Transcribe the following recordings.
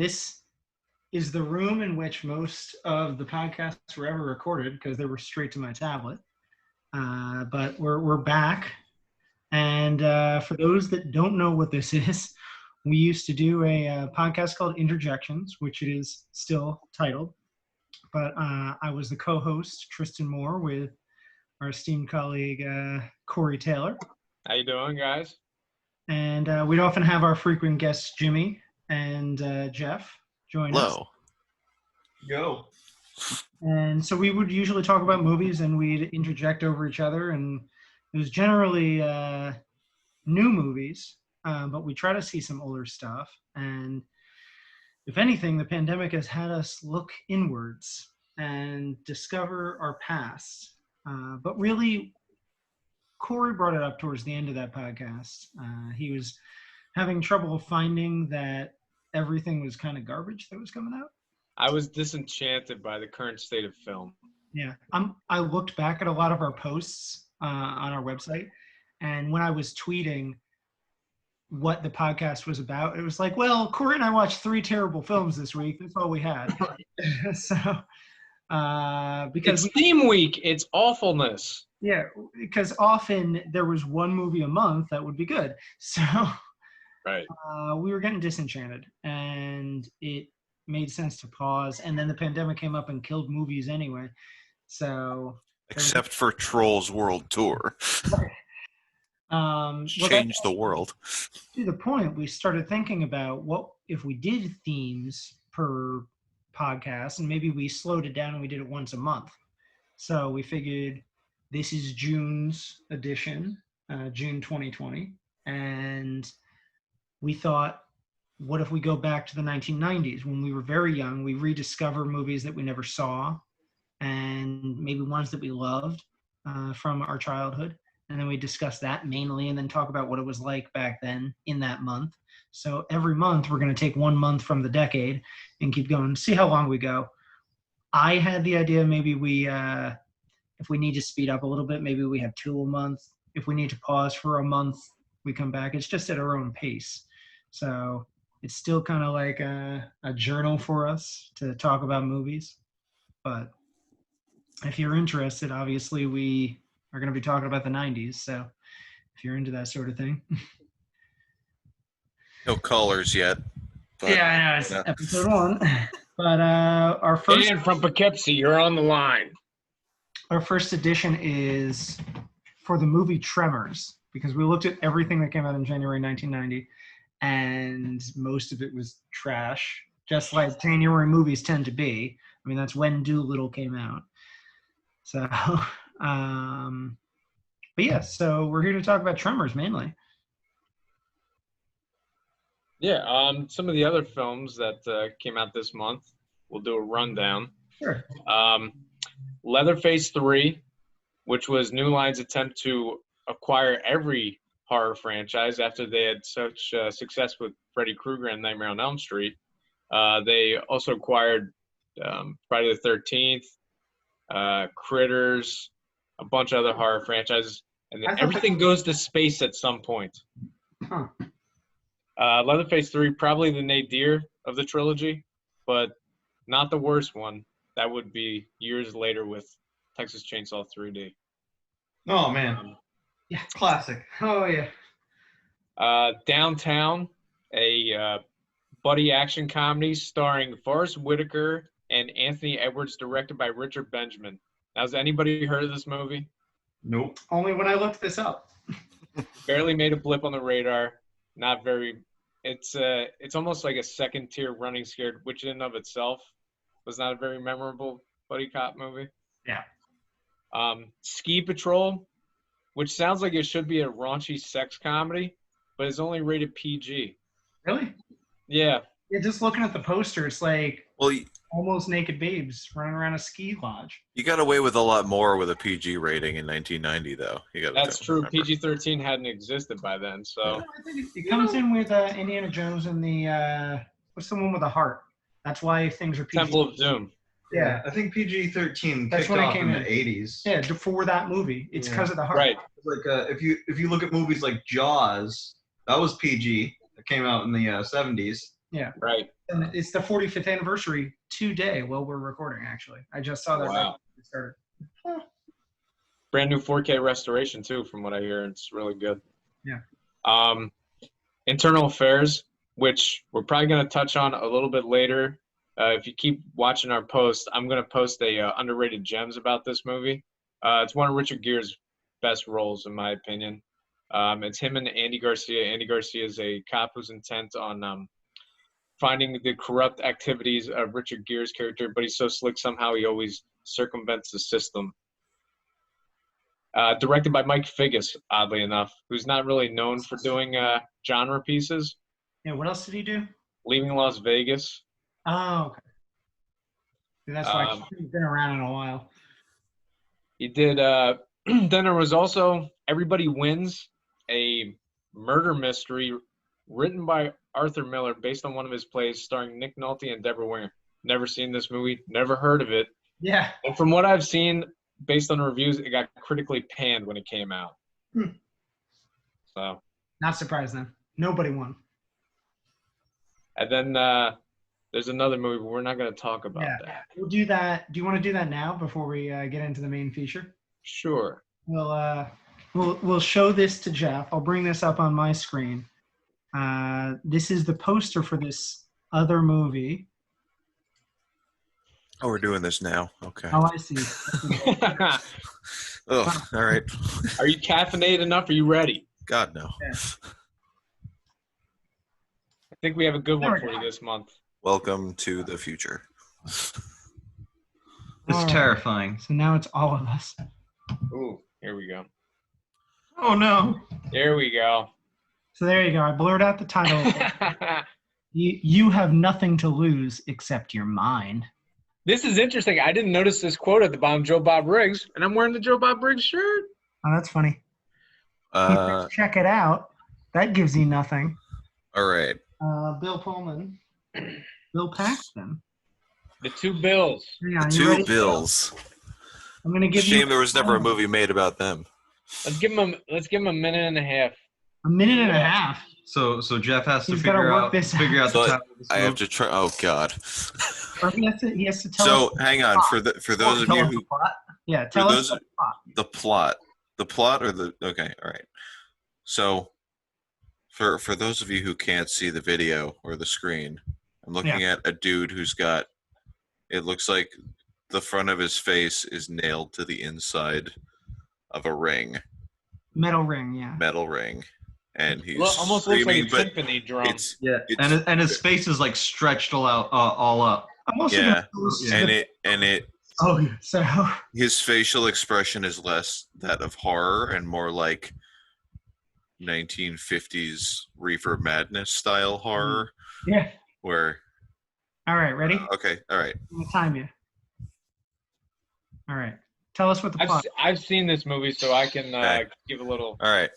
This is the room in which most of the podcasts were ever recorded because they were straight to my tablet. But we're back. And for those that don't know what this is, we used to do a podcast called Interjections, which it is still titled. But I was the co-host, Tristan Moore, with our esteemed colleague, Corey Taylor. How you doing, guys? And we'd often have our frequent guests, Jimmy and Jeff, join us. Hello. Go. And so we would usually talk about movies and we'd interject over each other. And it was generally new movies, but we try to see some older stuff. And if anything, the pandemic has had us look inwards and discover our past. But really, Corey brought it up towards the end of that podcast. He was having trouble finding that everything was kind of garbage that was coming out. I was disenchanted by the current state of film. Yeah, I looked back at a lot of our posts on our website, and when I was tweeting what the podcast was about, it was like, well, Corey and I watched 3 terrible films this week. That's all we had. So, because it's theme week, it's awfulness. Yeah, because often there was one movie a month that would be good. So, right, we were getting disenchanted, and it made sense to pause. And then the pandemic came up and killed movies anyway. So, except for Trolls World Tour. Changed the world. To the point, we started thinking about what if we did themes per podcast, and maybe we slowed it down and we did it once a month. So we figured this is June's edition, June 2020, and we thought, what if we go back to the 1990s when we were very young? We rediscover movies that we never saw, and maybe ones that we loved from our childhood. And then we discuss that mainly and then talk about what it was like back then in that month. So every month we're going to take 1 month from the decade and keep going, see how long we go. I had the idea maybe we, if we need to speed up a little bit, maybe we have 2 a month. If we need to pause for a month, we come back. It's just at our own pace. So it's still kind of like a journal for us to talk about movies. But if you're interested, obviously we are going to be talking about the 90s. So if you're into that sort of thing. No colors yet. But, yeah, I know. It's episode 1. But our first... Dan from Poughkeepsie, you're on the line. Our first edition is for the movie Tremors, because we looked at everything that came out in January 1990, and most of it was trash, just like January movies tend to be. I mean, that's when Dolittle came out. So... but yeah, so we're here to talk about Tremors mainly. Yeah, some of the other films that came out this month, we'll do a rundown. Sure. Leatherface 3, which was New Line's attempt to acquire every horror franchise after they had such success with Freddy Krueger and Nightmare on Elm Street. They also acquired Friday the 13th, Critters, a bunch of other horror franchises, and then everything goes to space at some point. Huh. Leatherface 3, probably the nadir of the trilogy, but not the worst one. That would be years later with Texas Chainsaw 3D. Oh, man. Yeah. Classic. Oh, yeah. Downtown, a buddy action comedy starring Forrest Whitaker and Anthony Edwards, directed by Richard Benjamin. Now, has anybody heard of this movie? Nope. Only when I looked this up. Barely made a blip on the radar. Not very. It's almost like a second tier Running Scared, which in and of itself was not a very memorable buddy cop movie. Yeah. Ski Patrol, which sounds like it should be a raunchy sex comedy, but it's only rated PG. Really? Yeah. Yeah, just looking at the poster, it's like almost naked babes running around a ski lodge. You got away with a lot more with a PG rating in 1990, though. That's true. PG-13 hadn't existed by then, so. No, I think it comes in with Indiana Jones and the what's the one with the heart? That's why things are PG. Temple of Doom. Yeah, I think PG-13 That's kicked when it off came in in. the 80s. Yeah, for that movie, it's because of the heart. Right. Like if you look at movies like Jaws, that was PG. That came out in the 70s. Yeah. Right. And it's the 45th anniversary today while we're recording, actually. I just saw that right Wow. when it started. Brand new 4K restoration too, from what I hear. It's really good. Yeah. Internal Affairs, which we're probably going to touch on a little bit later. If you keep watching our post, I'm going to post underrated gems about this movie. It's one of Richard Gere's best roles, in my opinion. It's him and Andy Garcia. Andy Garcia is a cop who's intent on finding the corrupt activities of Richard Gere's character, but he's so slick somehow he always circumvents the system. Directed by Mike Figgis, oddly enough, who's not really known for doing genre pieces. Yeah, what else did he do? Leaving Las Vegas. Oh, okay. That's why he's been around in a while. He did. Then there was also Everybody Wins, a murder mystery written by Arthur Miller based on one of his plays starring Nick Nolte and Deborah Winger. Never seen this movie, never heard of it. Yeah. And from what I've seen, based on the reviews, it got critically panned when it came out. So. Not surprised then. Nobody won. And then there's another movie, but we're not going to talk about that. We'll do that. Do you want to do that now before we get into the main feature? Sure. We'll show this to Jeff. I'll bring this up on my screen. This is the poster for this other movie. Oh, we're doing this now. Okay. Oh, I see. Oh, all right. Are you caffeinated enough? Are you ready? God, no. Yeah. I think we have a good one for you this month. Welcome to the future. It's All right. terrifying. So now it's all of us. Ooh, here we go. Oh no. There we go. So there you go. I blurred out the title. You have nothing to lose except your mind. This is interesting. I didn't notice this quote at the bottom, Joe Bob Briggs, and I'm wearing the Joe Bob Briggs shirt. Oh, that's funny. Check it out. That gives you nothing. All right. Bill Pullman. Bill Paxton. The two Bills. Yeah, Two Bills. I'm gonna give Shame you there was never a movie made about them. Let's give him a minute and a half. a minute and a half. So Jeff has to He's gotta figure work out this the So title of this I have movie. to try. Oh God. Or he has to tell So us. hang on for those of tell you us who the plot. Yeah, tell us those- the plot. the plot or the okay, all right. So for those of you who can't see the video or the screen, I'm looking at a dude who's got, it looks like the front of his face is nailed to the inside of a ring, Metal ring, yeah. metal ring, and he's Almost looks screaming, like a symphony drum. it's Yeah, it's- and his face is like stretched all out, all up. Almost yeah, like a and it Oh, yeah. So his facial expression is less that of horror and more like 1950s Reefer Madness style horror, yeah. where All right, ready? okay, all right. I'm gonna time you. All right. Tell us what the plot. I've seen this movie, so I can give a little. All right.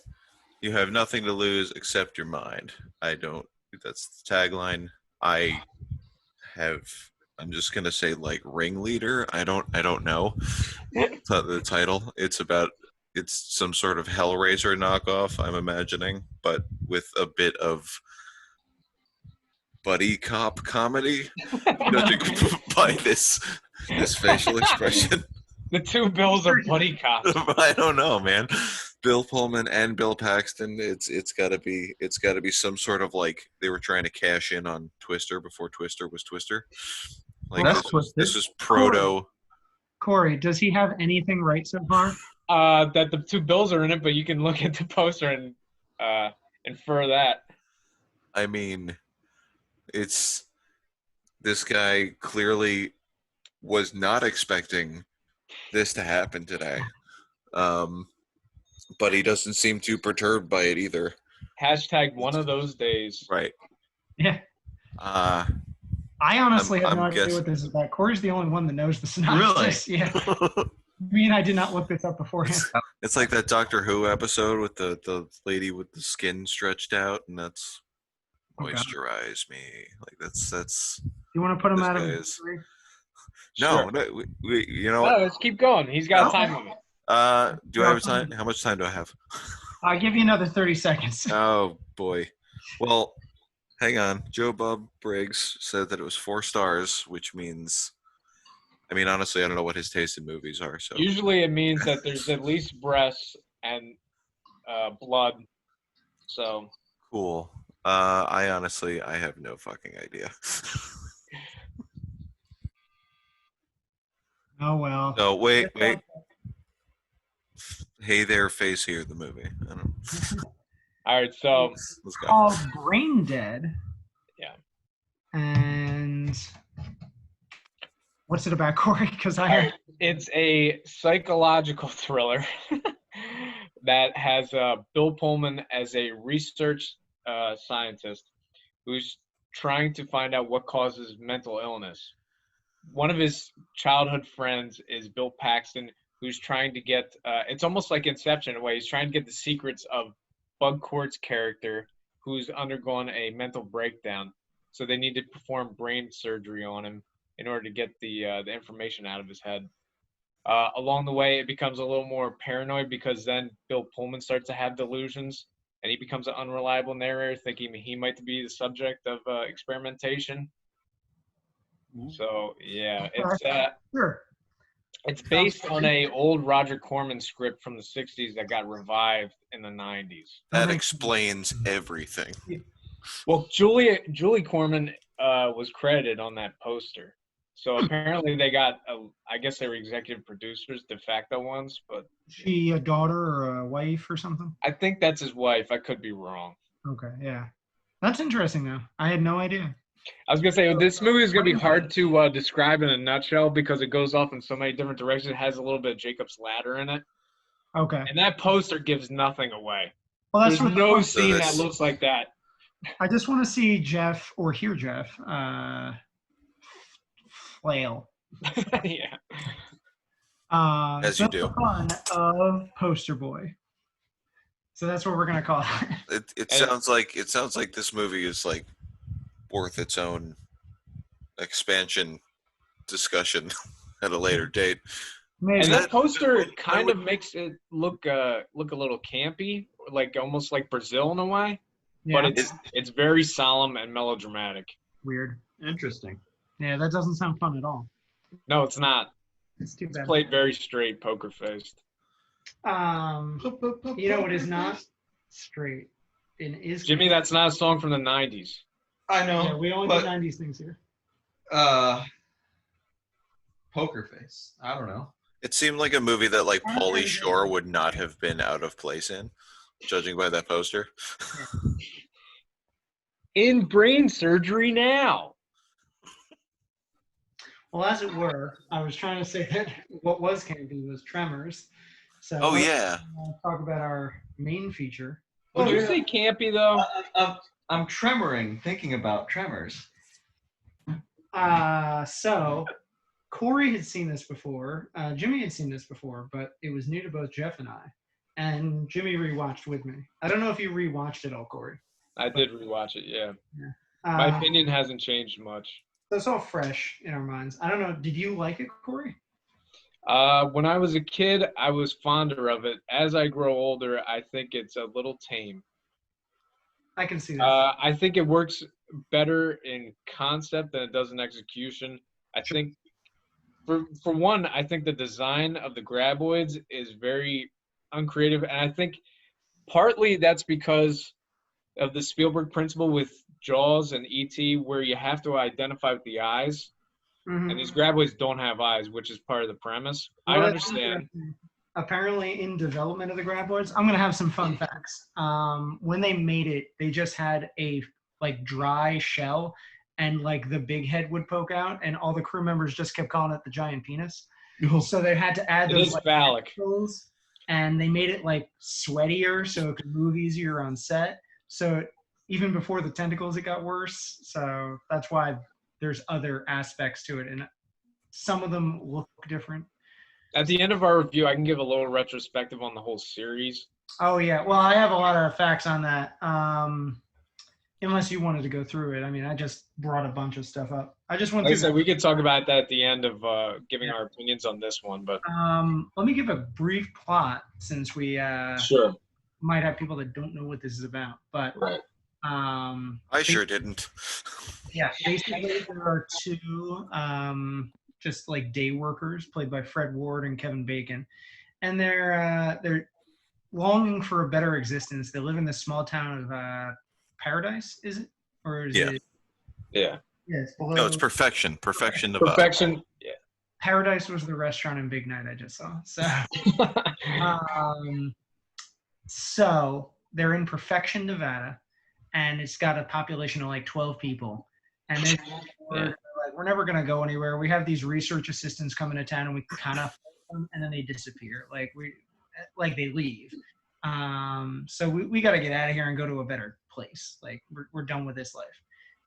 You have nothing to lose except your mind. That's the tagline. I'm just going to say like ringleader. I don't know the title. It's some sort of Hellraiser knockoff, I'm imagining, but with a bit of buddy cop comedy. Judging by this facial expression. The two Bills are buddy cops. I don't know, man. Bill Pullman and Bill Paxton. It's got to be some sort of like they were trying to cash in on Twister before Twister was Twister. Like this is proto. Corey, does he have anything right so far? That the two Bills are in it, but you can look at the poster and infer that. I mean, this guy clearly was not expecting this to happen today. But he doesn't seem too perturbed by it either. Hashtag one of those days. Right. Yeah. I honestly have no idea what this is about. Corey's the only one that knows the synopsis. Really? Yeah. Me and I did not look this up beforehand. It's like that Doctor Who episode with the lady with the skin stretched out, and that's moisturize me. Like that's. You want to put him out of misery? No, Sure. we you know what? No, let's keep going. He's got a time limit. Do I have time? How much time do I have? I'll give you another 30 seconds. Oh boy. Well, Hang on. Joe Bob Briggs said that it was 4 stars, which means, I mean, honestly, I don't know what his taste in movies are. So Usually it means that there's at least breasts and blood. So cool. I have no fucking idea. Oh well. No, wait. Hey There, Face Here, the movie. I don't know. all right, so Let's go. Called Brain Dead. Yeah. And what's it about, Corey? Because I it's a psychological thriller that has Bill Pullman as a research scientist who's trying to find out what causes mental illness. One of his childhood friends is Bill Paxton, who's trying to get it's almost like Inception in a way. He's trying to get the secrets of Bud Cort's character, who's undergone a mental breakdown. So they need to perform brain surgery on him in order to get the information out of his head. Along the way, it becomes a little more paranoid because then Bill Pullman starts to have delusions, and he becomes an unreliable narrator, thinking he might be the subject of experimentation. So yeah, sure. it's based on a old Roger Corman script from the '60s that got revived in the '90s. That explains everything. Well, Julie Corman was credited on that poster. So apparently they got, I guess they were executive producers, de facto ones, but She a daughter or a wife or something? I think that's his wife. I could be wrong. Okay, yeah. That's interesting though. I had no idea. I was gonna say this movie is gonna be hard to describe in a nutshell because it goes off in so many different directions. It has a little bit of Jacob's Ladder in it, Okay. and that poster gives nothing away. Well, that's There's what no scene that looks like that. I just want to see Jeff or hear Jeff flail. Yeah. As you do. The fun of Poster Boy. So that's what we're gonna call it. It sounds like this movie is like worth its own expansion discussion at a later date. Maybe. And that poster kind of makes it look a little campy, like almost like Brazil in a way. Yeah. But it's very solemn and melodramatic. Weird. Interesting. Yeah, that doesn't sound fun at all. No, it's not. It's too bad. Played very straight, poker faced. You know what is not straight? It is Jimmy, that's not a song from the '90s. I know. Yeah, we only do 90s things here. Poker Face. I don't know. It seemed like a movie that like Pauly Shore would not have been out of place in, judging by that poster. In brain surgery now. Well, as it were, I was trying to say that what was campy was Tremors. So Oh yeah. Talk about our main feature. Would you say campy though? I'm tremoring thinking about Tremors. So Corey had seen this before. Jimmy had seen this before, but it was new to both Jeff and I. And Jimmy rewatched with me. I don't know if you rewatched it all, Corey. I did rewatch it, yeah. My opinion hasn't changed much. So it's all fresh in our minds. I don't know. Did you like it, Corey? When I was a kid, I was fonder of it. As I grow older, I think it's a little tame. I can see that. I think it works better in concept than it does in execution. I think, for one, I think the design of the graboids is very uncreative, and I think partly that's because of the Spielberg principle with Jaws and E.T., where you have to identify with the eyes, and these graboids don't have eyes, which is part of the premise. Well, I understand. Apparently, in development of the graboids, I'm gonna have some fun facts. When they made it, they just had a like dry shell, and like the big head would poke out, and all the crew members just kept calling it the giant penis. So they had to add those like phallic. tentacles, and they made it like sweatier so it could move easier on set. So even before the tentacles, it got worse. So that's why there's other aspects to it, and some of them look different. At the end of our review, I can give a little retrospective on the whole series. Oh yeah, well I have a lot of facts on that. Unless you wanted to go through it, I mean, I just brought a bunch of stuff up. I just went Like I through. said, we could talk about that at the end of giving our opinions on this one, but Let me give a brief plot since we sure. might have people that don't know what this is about. But Right. I sure didn't. Yeah, basically there are two just like day workers played by Fred Ward and Kevin Bacon, and they're longing for a better existence. They live in this small town of Paradise, is it? Or is Yeah. it? Yeah. Yeah, it's below. No, it's Perfection. Perfection. Nevada. Perfection. Yeah. Paradise was the restaurant in Big Night I just saw. So they're in Perfection, Nevada, and it's got a population of like 12 people. And they're like, we're never going to go anywhere. We have these research assistants come into town, and we kind of, and then they disappear. Like they leave. So we got to get out of here and go to a better place. Like we're done with this life.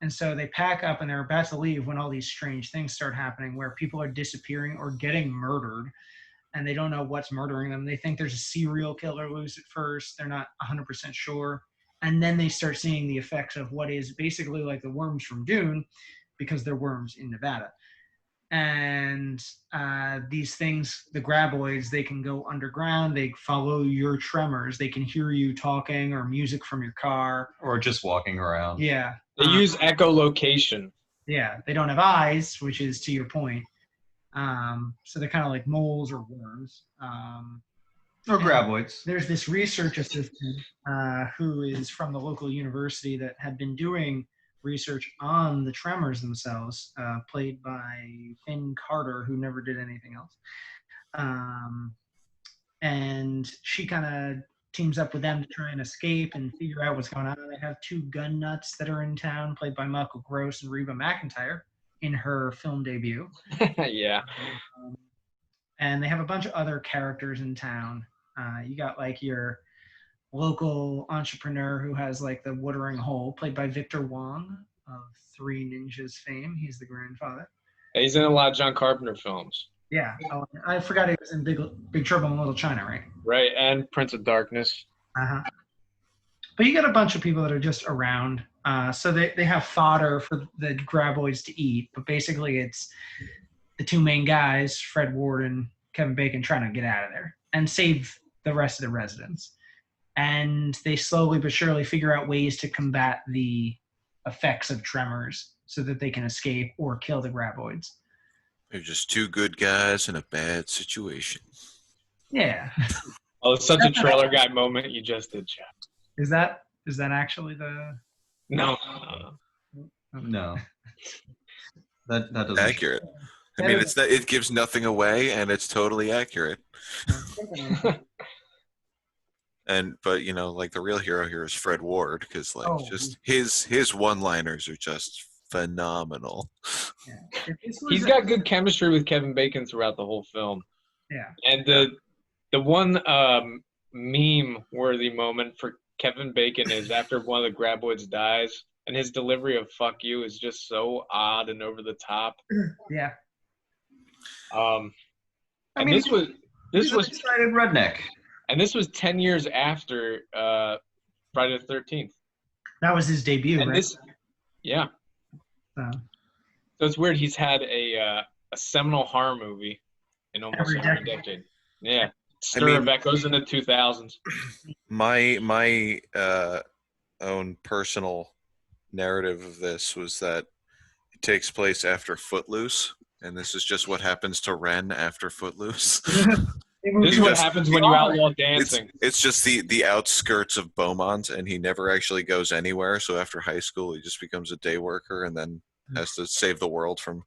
And so they pack up and they're about to leave when all these strange things start happening where people are disappearing or getting murdered, and they don't know what's murdering them. They think there's a serial killer loose at first. They're not 100% sure. And then they start seeing the effects of what is basically like the worms from Dune, because they're worms in Nevada. And these things, the graboids, they can go underground. They follow your tremors. They can hear you talking or music from your car. Or just walking around. Yeah. They use echolocation. Yeah. They don't have eyes, which is to your point. So they're kind of like moles or worms. Or graboids. There's this research assistant who is from the local university that had been doing research on the tremors themselves, played by Finn Carter, who never did anything else. And she kind of teams up with them to try and escape and figure out what's going on. They have two gun nuts that are in town, played by Michael Gross and Reba McIntire in her film debut. Yeah. And they have a bunch of other characters in town. You got like your local entrepreneur who has like the watering hole, played by Victor Wong of Three Ninjas fame. He's the grandfather. He's in a lot of John Carpenter films. Yeah. Oh, I forgot he was in Big Trouble in Little China, right? Right, and Prince of Darkness. Uh-huh. But you got a bunch of people that are just around. So they have fodder for the graboids to eat, but basically it's the two main guys, Fred Ward and Kevin Bacon, trying to get out of there and save the rest of the residents. And they slowly but surely figure out ways to combat the effects of tremors so that they can escape or kill the graboids. They're just two good guys in a bad situation. Yeah. Oh, it's such a trailer guy moment you just did, Jeff. Is that actually the... No. No. That doesn't. Accurate. I mean, it gives nothing away, and it's totally accurate. But you know, like the real hero here is Fred Ward, because just his one-liners are just phenomenal. Yeah. He's got good chemistry with Kevin Bacon throughout the whole film. Yeah. And the one meme-worthy moment for Kevin Bacon is after one of the graboids dies, and his delivery of "fuck you" is just so odd and over the top. Yeah. This was excited redneck. And this was 10 years after Friday the 13th. That was his debut, and right? Yeah. So it's weird. He's had a seminal horror movie in almost every decade. Yeah. Stir of echoes in the 2000s. My own personal narrative of this was that it takes place after Footloose, and this is just what happens to Ren after Footloose. This is what happens when you outlaw dancing. It's just the outskirts of Beaumont, and he never actually goes anywhere. So after high school, he just becomes a day worker and then has to save the world from...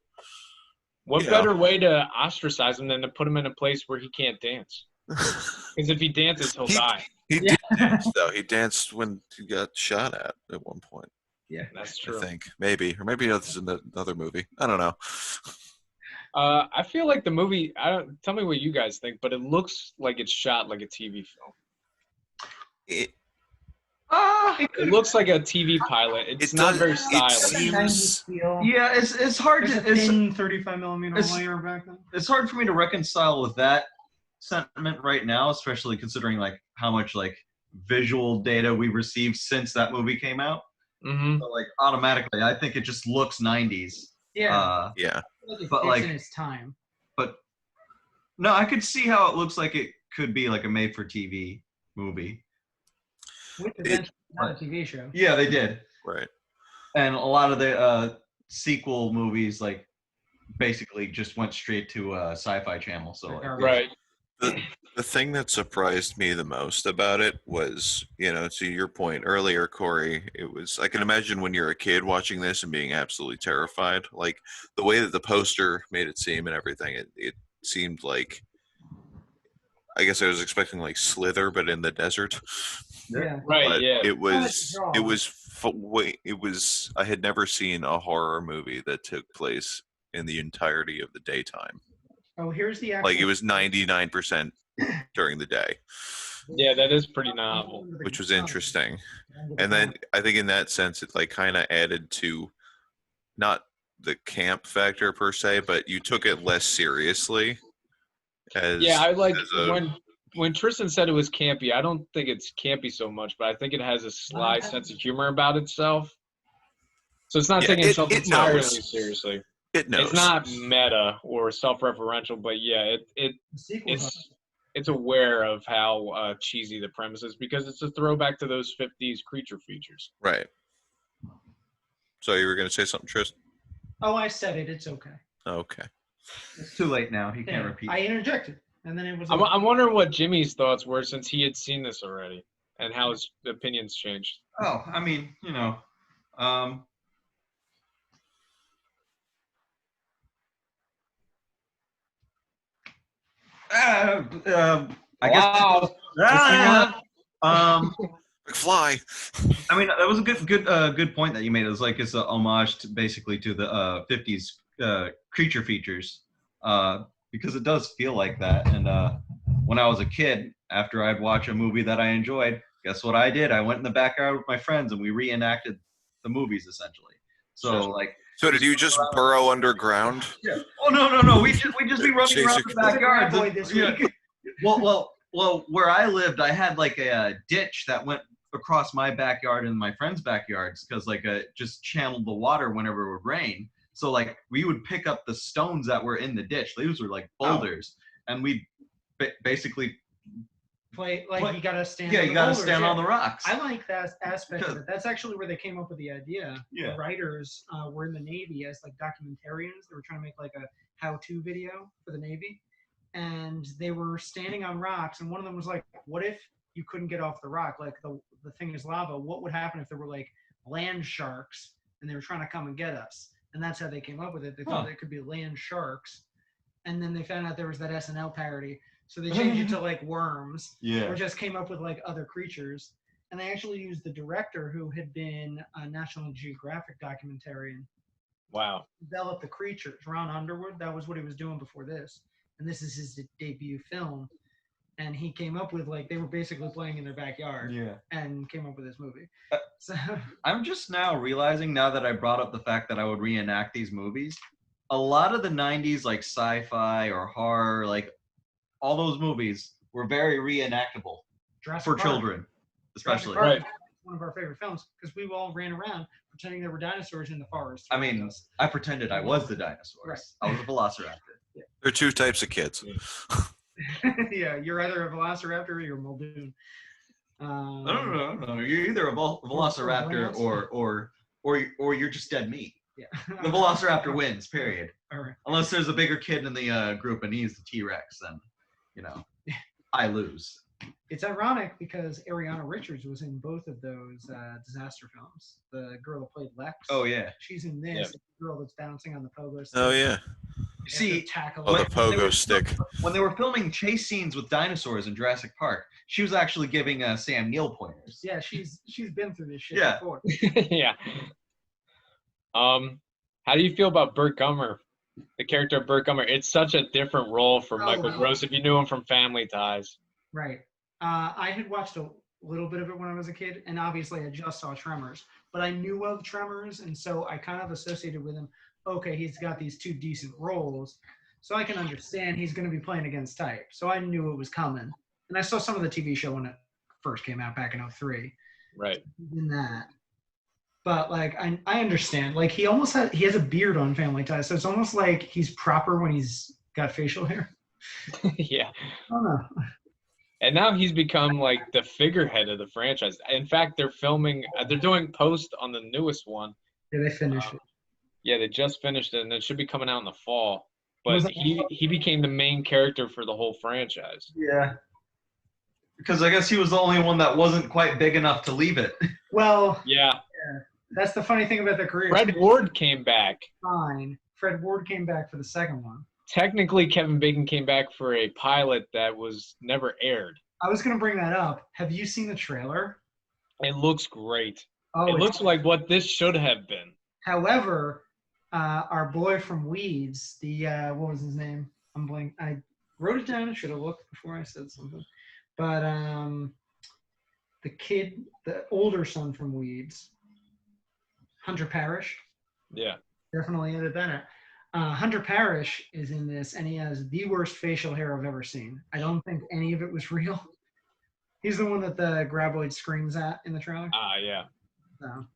What better way to ostracize him than to put him in a place where he can't dance? Because if he dances, he'll die. He did dance, though. He danced when he got shot at one point. Yeah, that's true. I think. Maybe. Or maybe this is another movie. I don't know. I feel like the movie, tell me what you guys think, but it looks like it's shot like a TV film. It looks like a TV pilot. It's not very stylish. Yeah, it's hard to... It's a thin 35mm layer back then. It's hard for me to reconcile with that sentiment right now, especially considering like how much like visual data we received since that movie came out. Mm-hmm. So, like automatically, I think it just looks 90s. Yeah. Yeah. But like in its time. But no, I could see how it looks like it could be like a made-for-TV movie. Not a TV show. Yeah, they did. Right. And a lot of the sequel movies, like, basically just went straight to Sci-Fi Channel. So, like, Right. The thing that surprised me the most about it was, to your point earlier, Corey, it was, I can imagine when you're a kid watching this and being absolutely terrified, like the way that the poster made it seem and everything, it seemed like, I guess I was expecting like Slither, but in the desert. Yeah. Right. But Yeah. it was, I had never seen a horror movie that took place in the entirety of the daytime. Oh, here's the actual. Like it was 99% during the day. Yeah, that is pretty novel. Which was interesting. And then I think in that sense, it like kind of added to not the camp factor per se, but you took it less seriously. I like when Tristan said it was campy. I don't think it's campy so much, but I think it has a sly sense of humor about itself. So it's not taking itself entirely seriously. It knows. It's not meta or self-referential, but yeah, it's aware of how cheesy the premise is because it's a throwback to those 50s creature features. Right. So you were going to say something, Tristan? Oh, I said it. It's okay. Okay. it's too late now. He can't repeat. I interjected, and then it was. I'm wondering what Jimmy's thoughts were since he had seen this already and how his opinions changed. Oh, I mean, I guess. McFly. I mean, that was a good point that you made. It was like it's a homage to basically to the 50s creature features, because it does feel like that. And when I was a kid, after I'd watch a movie that I enjoyed, guess what I did? I went in the backyard with my friends and we reenacted the movies essentially. So did you just burrow underground? Yeah. Oh no! We just be running around the backyard this week. Well, where I lived, I had like a ditch that went across my backyard and my friends' backyards because like just channeled the water whenever it would rain. So like we would pick up the stones that were in the ditch. These were like boulders, and we basically play like you gotta stand. Yeah, on you the gotta boulders, stand on the rocks. I like that aspect of it. That's actually where they came up with the idea. Yeah. The writers were in the Navy as like documentarians. They were trying to make like a how-to video for the Navy, and they were standing on rocks. And one of them was like, "What if you couldn't get off the rock? Like the thing is lava. What would happen if there were like land sharks and they were trying to come and get us?" And that's how they came up with it. They thought it could be land sharks, and then they found out there was that SNL parody. So they changed it to like worms, or just came up with like other creatures. And they actually used the director who had been a National Geographic documentarian. Wow. Develop the creatures. Ron Underwood, that was what he was doing before this. And this is his debut film. And he came up with like, they were basically playing in their backyard and came up with this movie. So I'm just now realizing, now that I brought up the fact that I would reenact these movies, a lot of the 90s like sci-fi or horror, like all those movies were very reenactable for children, especially. Right. One of our favorite films because we all ran around pretending there were dinosaurs in the forest. I mean, I pretended I was the dinosaurs. Right. I was a velociraptor. There are two types of kids. Yeah, you're either a velociraptor or you're a Muldoon. No. You're either a velociraptor or you're just dead meat. Yeah. The velociraptor wins, period. All right. Unless there's a bigger kid in the group and he's the T-Rex, then, I lose. It's ironic because Ariana Richards was in both of those disaster films. The girl that played Lex. Oh, yeah. She's in this. The girl that's bouncing on the pogo stick. Oh, yeah. See, the pogo stick. When they were filming chase scenes with dinosaurs in Jurassic Park, she was actually giving Sam Neill pointers. Yeah, she's been through this shit before. Yeah. How do you feel about Burt Gummer? The character of Burt Gummer. It's such a different role from Michael Gross if you knew him from Family Ties. Right. I had watched a little bit of it when I was a kid, and obviously I just saw Tremors. But I knew of Tremors, and so I kind of associated with him, okay, he's got these two decent roles, so I can understand he's going to be playing against type. So I knew it was coming. And I saw some of the TV show when it first came out back in 2003. Right. In that. But like I understand. Like he has a beard on Family Ties, so it's almost like he's proper when he's got facial hair. Yeah. I don't know. And now he's become like the figurehead of the franchise. In fact, they're doing post on the newest one. Yeah, they finished it. Yeah, they just finished it, and it should be coming out in the fall. Was But it- he became the main character for the whole franchise. Yeah. Because I guess he was the only one that wasn't quite big enough to leave it. Well, Yeah. that's the funny thing about their careers. Fred Ward came back. Fine. Fred Ward came back for the second one. Technically, Kevin Bacon came back for a pilot that was never aired. I was going to bring that up. Have you seen the trailer? It looks great. Oh, It looks like what this should have been. However, our boy from Weeds, what was his name? I'm blank. I wrote it down. I should have looked before I said something. But the older son from Weeds, Hunter Parrish. Yeah. Definitely added that out. Hunter Parrish is in this, and he has the worst facial hair I've ever seen. I don't think any of it was real. He's the one that the graboid screams at in the trailer. Yeah. So.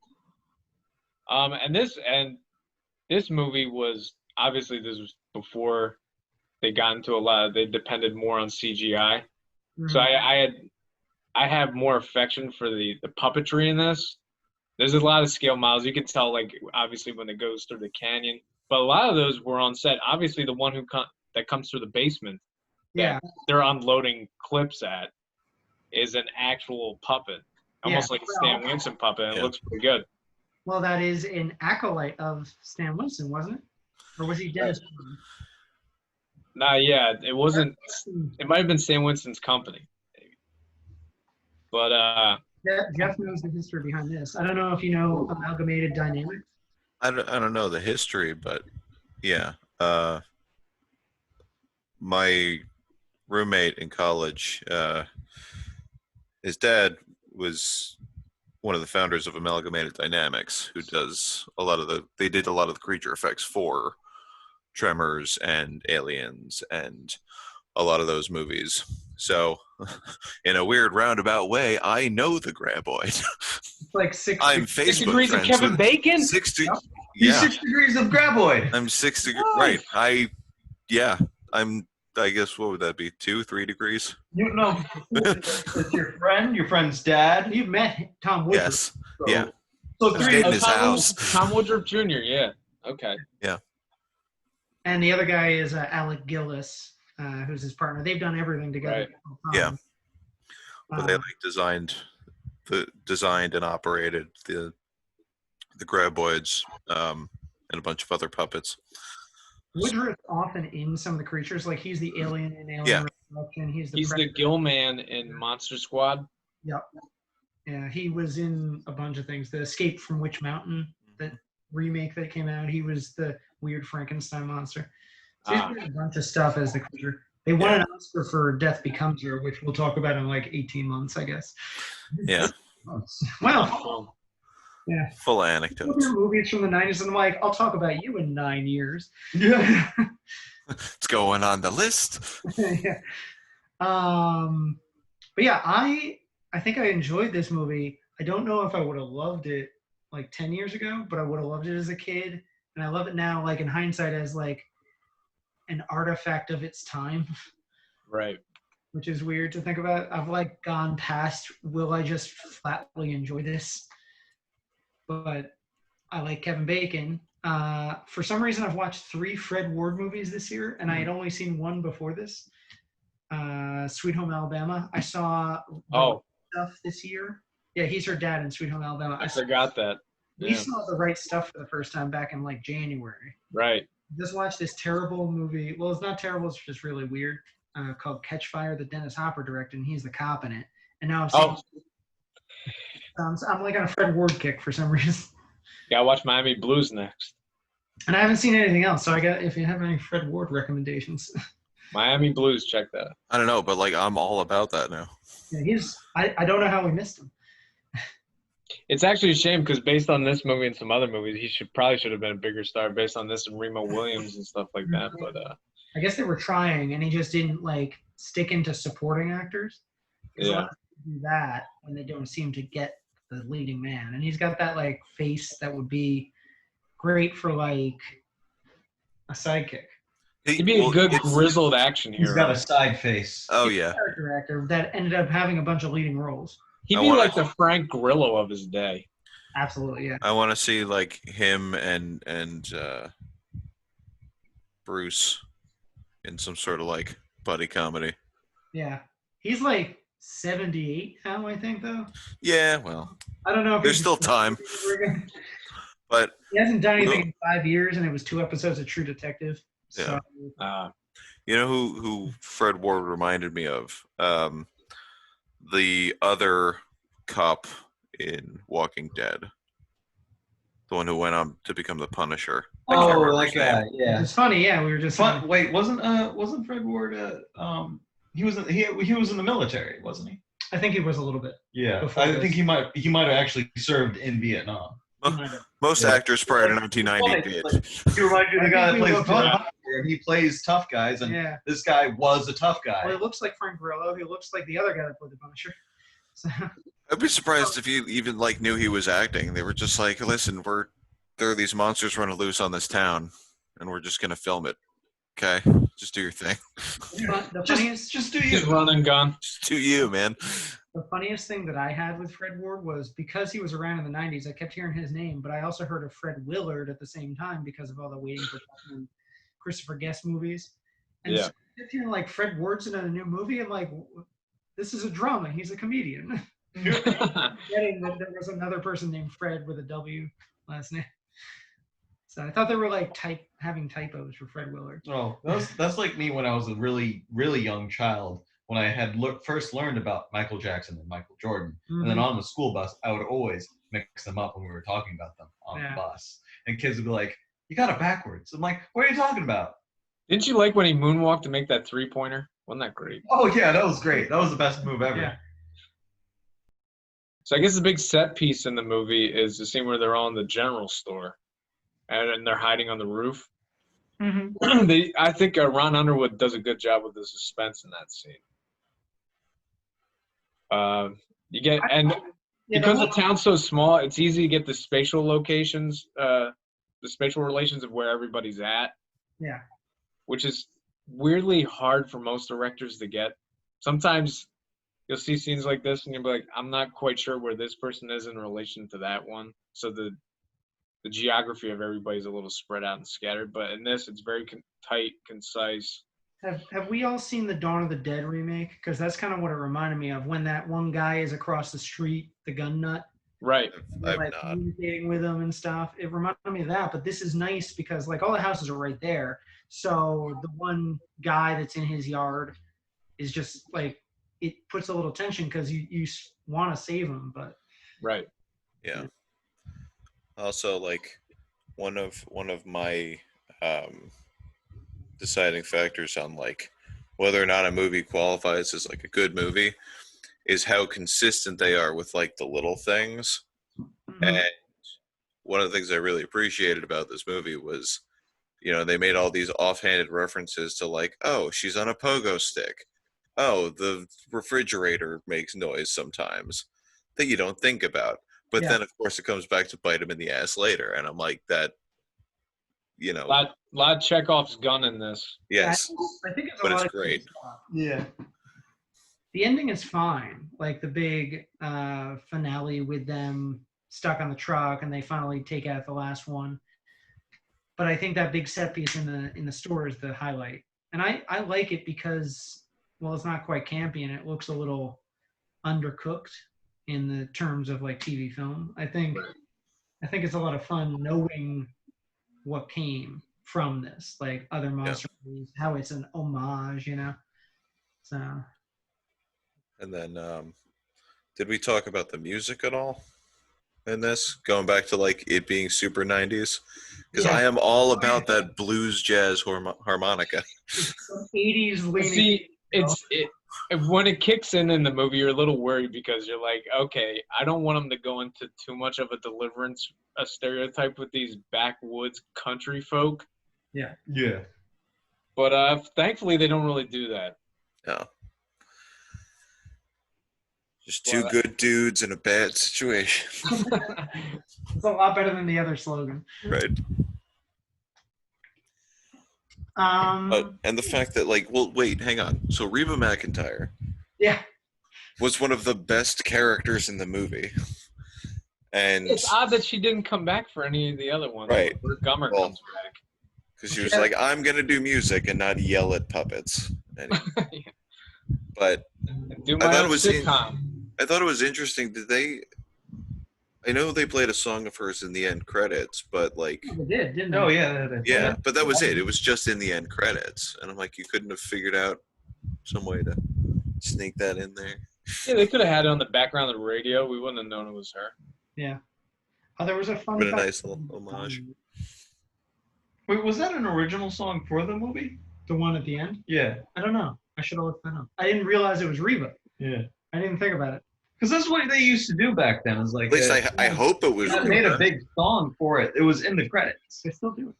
And this movie was obviously, this was before they got into they depended more on CGI. Mm-hmm. So I have more affection for the puppetry in this. There's a lot of scale models. You can tell, like, obviously when it goes through the canyon, but a lot of those were on set. Obviously, the one that comes through the basement that they're unloading clips at is an actual puppet, almost like a Stan Winston puppet. And it looks pretty good. Well, that is an acolyte of Stan Winston, wasn't it? Or was he Dennis? Yeah, it wasn't. It might have been Stan Winston's company, maybe. But Jeff knows the history behind this. I don't know if you know Amalgamated Dynamics. I don't know the history, but yeah. My roommate in college, his dad was one of the founders of Amalgamated Dynamics, who does they did a lot of the creature effects for Tremors and Aliens and a lot of those movies. So, in a weird roundabout way, I know the graboid. It's like I'm Facebook 6 degrees of Kevin Bacon. 6 degrees. He's Yeah, 6 degrees of graboid. I'm 6 degrees. Right. I guess, what would that be? 2-3 degrees? You know, it's your friend, your friend's dad. You've met Tom Woodruff. Yes. So, Yeah. So I was 3 getting his house. Tom Woodruff Jr. Yeah. Okay. And the other guy is Alec Gillis, who's his partner. They've done everything together. Right. Yeah. But they designed and operated the graboids and a bunch of other puppets. Woodruff's often in some of the creatures. Like he's the alien in Alien Yeah. Resurrection. He's He's the Gill Man in Monster Squad. Yep. Yeah, he was in a bunch of things. The Escape from Witch Mountain, that remake that came out. He was the weird Frankenstein monster. So he's doing a bunch of stuff as the creature. They won an Oscar for Death Becomes Her, which we'll talk about in like 18 months, I guess. Yeah. Well, yeah. Full of anecdotes. Movies from the 90s, and I'm like, I'll talk about you in 9 years. Yeah. It's going on the list. Yeah. But yeah, I think I enjoyed this movie. I don't know if I would have loved it like 10 years ago, but I would have loved it as a kid. And I love it now, like in hindsight, as like an artifact of its time. Right. Which is weird to think about. I've like gone past, will I just flatly enjoy this? But I like Kevin Bacon. For some reason, I've watched 3 Fred Ward movies this year, and I had only seen one before this. Sweet Home Alabama. I saw Stuff this year. Yeah, he's her dad in Sweet Home Alabama. I forgot that. We saw The Right Stuff for the first time back in like January. Right. Just watched this terrible movie. Well, it's not terrible. It's just really weird. Called Catch Fire that Dennis Hopper directed, and he's the cop in it. And now I'm like on a Fred Ward kick for some reason. Gotta watch Miami Blues next. And I haven't seen anything else, so if you have any Fred Ward recommendations. Miami Blues, check that. I don't know, but like I'm all about that now. Yeah, I don't know how we missed him. It's actually a shame because based on this movie and some other movies, he probably should have been a bigger star based on this and Remo Williams and stuff like that. But I guess they were trying, and he just didn't like stick into supporting actors. Yeah. A lot of people do that when they don't seem to get the leading man, and he's got that like face that would be great for like a sidekick. He'd be a good grizzled action hero. He's got a side face. Oh He's a yeah. character actor that ended up having a bunch of leading roles. He'd be like the Frank Grillo of his day. Absolutely, yeah. I want to see like him and Bruce in some sort of like buddy comedy. Yeah. He's like 78 now, I think, though. Yeah, well, I don't know if there's still time. But he hasn't done anything in 5 years, and it was 2 episodes of True Detective. So, yeah. You know who Fred Ward reminded me of? The other cop in Walking Dead. The one who went on to become the Punisher. Oh, that guy. Yeah. It's funny. Yeah, we were just. Wait, wasn't Fred Ward? He was in the military, wasn't he? I think he was a little bit. Yeah, I think he might have actually served in Vietnam. Most actors prior to 1990 did. He reminds you of the guy that plays Punisher, and he plays tough guys, and this guy was a tough guy. Well, he looks like Frank Grillo. He looks like the other guy that played the Punisher. So. I'd be surprised if you even like knew he was acting. They were just like, "Listen, there are these monsters running loose on this town, and we're just gonna film it. Okay, just do your thing. Just do you. Just run and gun. Just do you, man." The funniest thing that I had with Fred Ward was because he was around in the 90s, I kept hearing his name, but I also heard of Fred Willard at the same time because of all the Waiting for Guffman and Christopher Guest movies. And so I kept hearing like Fred Ward's in a new movie. I'm like, this is a drama. He's a comedian. Getting that there was another person named Fred with a W last name. So I thought they were like having typos for Fred Willard. Oh, that's like me when I was a really, really young child. When I had first learned about Michael Jackson and Michael Jordan. Mm-hmm. And then on the school bus, I would always mix them up when we were talking about them on the bus. And kids would be like, you got it backwards. I'm like, what are you talking about? Didn't you like when he moonwalked to make that 3-pointer? Wasn't that great? Oh, yeah, that was great. That was the best move ever. Yeah. So I guess the big set piece in the movie is the scene where they're all in the general store. And they're hiding on the roof. Mm-hmm. I think Ron Underwood does a good job with the suspense in that scene. Because the town's so small, it's easy to get the spatial locations, the spatial relations of where everybody's at. Yeah. Which is weirdly hard for most directors to get. Sometimes you'll see scenes like this and you'll be like, I'm not quite sure where this person is in relation to that one. So the geography of everybody's a little spread out and scattered. But in this, it's very tight, concise. Have we all seen the Dawn of the Dead remake? Because that's kind of what it reminded me of when that one guy is across the street, the gun nut. Right. Like communicating with him and stuff. It reminded me of that. But this is nice because like all the houses are right there. So the one guy that's in his yard is just like, it puts a little tension because you want to save him, but. Right. Yeah. Also, like one of my deciding factors on like whether or not a movie qualifies as like a good movie is how consistent they are with like the little things. Mm-hmm. And one of the things I really appreciated about this movie was, you know, they made all these offhanded references to like, oh, she's on a pogo stick. Oh, the refrigerator makes noise sometimes that you don't think about. But then, of course, it comes back to bite him in the ass later. And I'm like, that, you know. A lot of Chekhov's gun in this. Yes. I think it's but it's great. Yeah. The ending is fine. Like the big finale with them stuck on the truck and they finally take out the last one. But I think that big set piece in the store is the highlight. And I like it because, well, it's not quite campy and it looks a little undercooked in the terms of like TV film. I think it's a lot of fun knowing what came from this, like other monster movies, how it's an homage, you know. So. And then, did we talk about the music at all in this? Going back to like it being super 90s, because I am all about that blues jazz harmonica. It's 80s leaning. See, when it kicks in the movie, you're a little worried because you're like, okay, I don't want them to go into too much of a stereotype with these backwoods country folk. Yeah. Yeah. But thankfully, they don't really do that. No. Just two good dudes in a bad situation. It's a lot better than the other slogan. Right. And the fact that, like, well, wait, hang on. So Reba McIntire Yeah. was one of the best characters in the movie. And It's odd that she didn't come back for any of the other ones. Right. Where Gummer Well, comes back. because she was like, I'm going to do music and not yell at puppets. Anyway. But Do I my thought own it was sitcom. I thought it was interesting. I know they played a song of hers in the end credits, but like, They did, didn't they? Oh yeah. yeah, but that was it. It was just in the end credits, and I'm like, you couldn't have figured out some way to sneak that in there. Yeah, they could have had it on the background of the radio. We wouldn't have known it was her. Yeah. Oh, there was a fun. But a fact- nice little homage. Wait, was that an original song for the movie? The one at the end? Yeah. I don't know. I should have looked that up. I didn't realize it was Reba. Yeah. I didn't think about it. Because that's what they used to do back then. Is like At least I hope it was. they made a big song for it. It was in the credits. They still do it.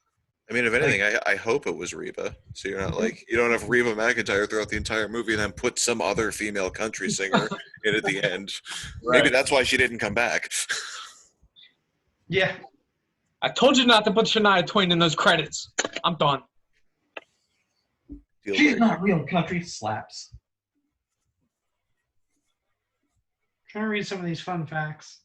I mean, if anything, I hope it was Reba. So you're not like, you don't have Reba McIntire throughout the entire movie and then put some other female country singer in at the end. Right. Maybe that's why she didn't come back. Yeah. I told you not to put Shania Twain in those credits. I'm done. Deal She's breaker. not real country. Slaps. Trying to read some of these fun facts.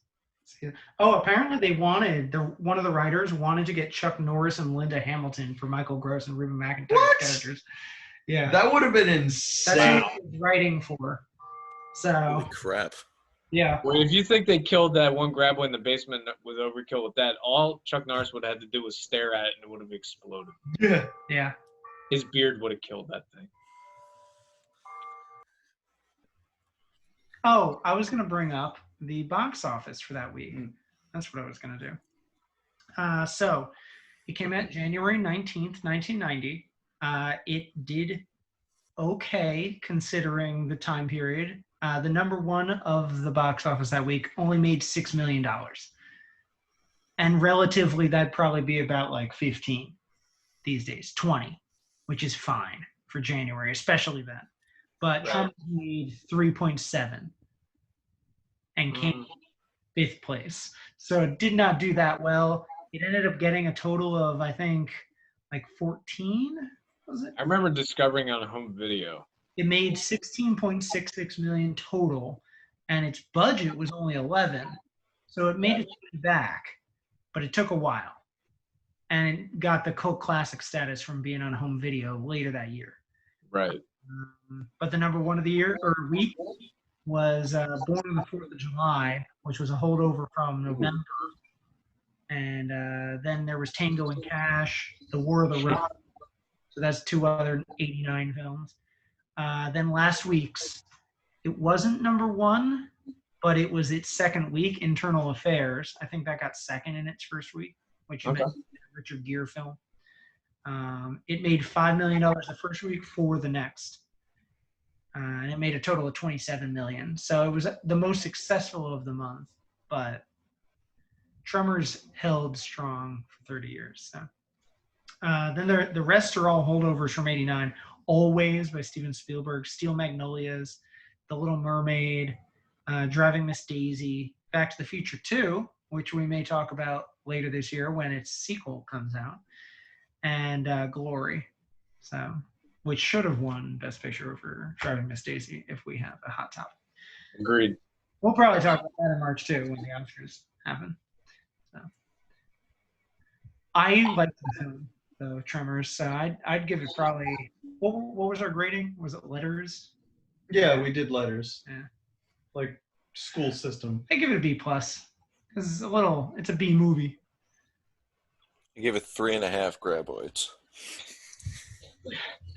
Oh, apparently they wanted one of the writers wanted to get Chuck Norris and Linda Hamilton for Michael Gross and Reba McIntire What? characters. Yeah, That would have been that's insane. what he was writing for. So Holy crap. yeah, Well, if you think they killed that one grab boy in the basement with overkill with that, all Chuck Norris would have had to do was stare at it and it would have exploded. Yeah. yeah. His beard would have killed that thing. Oh, I was gonna bring up the box office for that week. That's what I was gonna do. So it came out January 19th, 1990. It did okay considering the time period. The number one of the box office that week only made $6 million. And relatively, that'd probably be about like 15 these days, 20, which is fine for January, especially then. But Trump made 3.7 and came fifth place. So it did not do that well. It ended up getting a total of, I think, like 14, was it? I remember discovering on a home video. It made 16.66 million total, and its budget was only 11. So it made it back, but it took a while. And it got the cult classic status from being on home video later that year. Right. But the number one of the year or week was Born on the 4th of July, which was a holdover from November. And then there was Tango and Cash, The War of the Rock. So that's two other 89 films. Then last week's, it wasn't number one, but it was its second week, Internal Affairs. I think that got second in its first week, which you mentioned, Richard Gere film. It made $5 million the first week for the next. And it made a total of $27 million. So it was the most successful of the month, but Tremors held strong for 30 years. So then the rest are all holdovers from 89. Always by Steven Spielberg, Steel Magnolias, The Little Mermaid, Driving Miss Daisy, Back to the Future 2, which we may talk about later this year when its sequel comes out, and Glory, so which should have won Best Picture for Driving Miss Daisy if we have a hot topic. Agreed. We'll probably talk about that in March too when the Oscars happen. So I like the film, the Tremors, so I'd give it probably. What was our grading? Was it letters? Yeah, we did letters. Yeah. Like school system. I give it a B plus. It's a B movie. I gave it 3.5 graboids.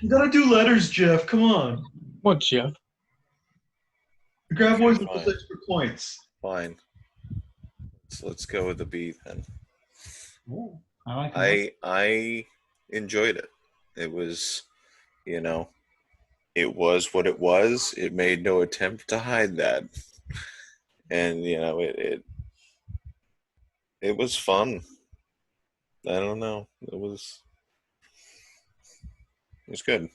You gotta do letters, Jeff. Come on. What, Jeff? Graboids Fine. with extra points. Fine. So let's go with the B then. Ooh, I like that. I enjoyed it. It was, it was what it was. It made no attempt to hide that. And, it was fun. I don't know. It was good.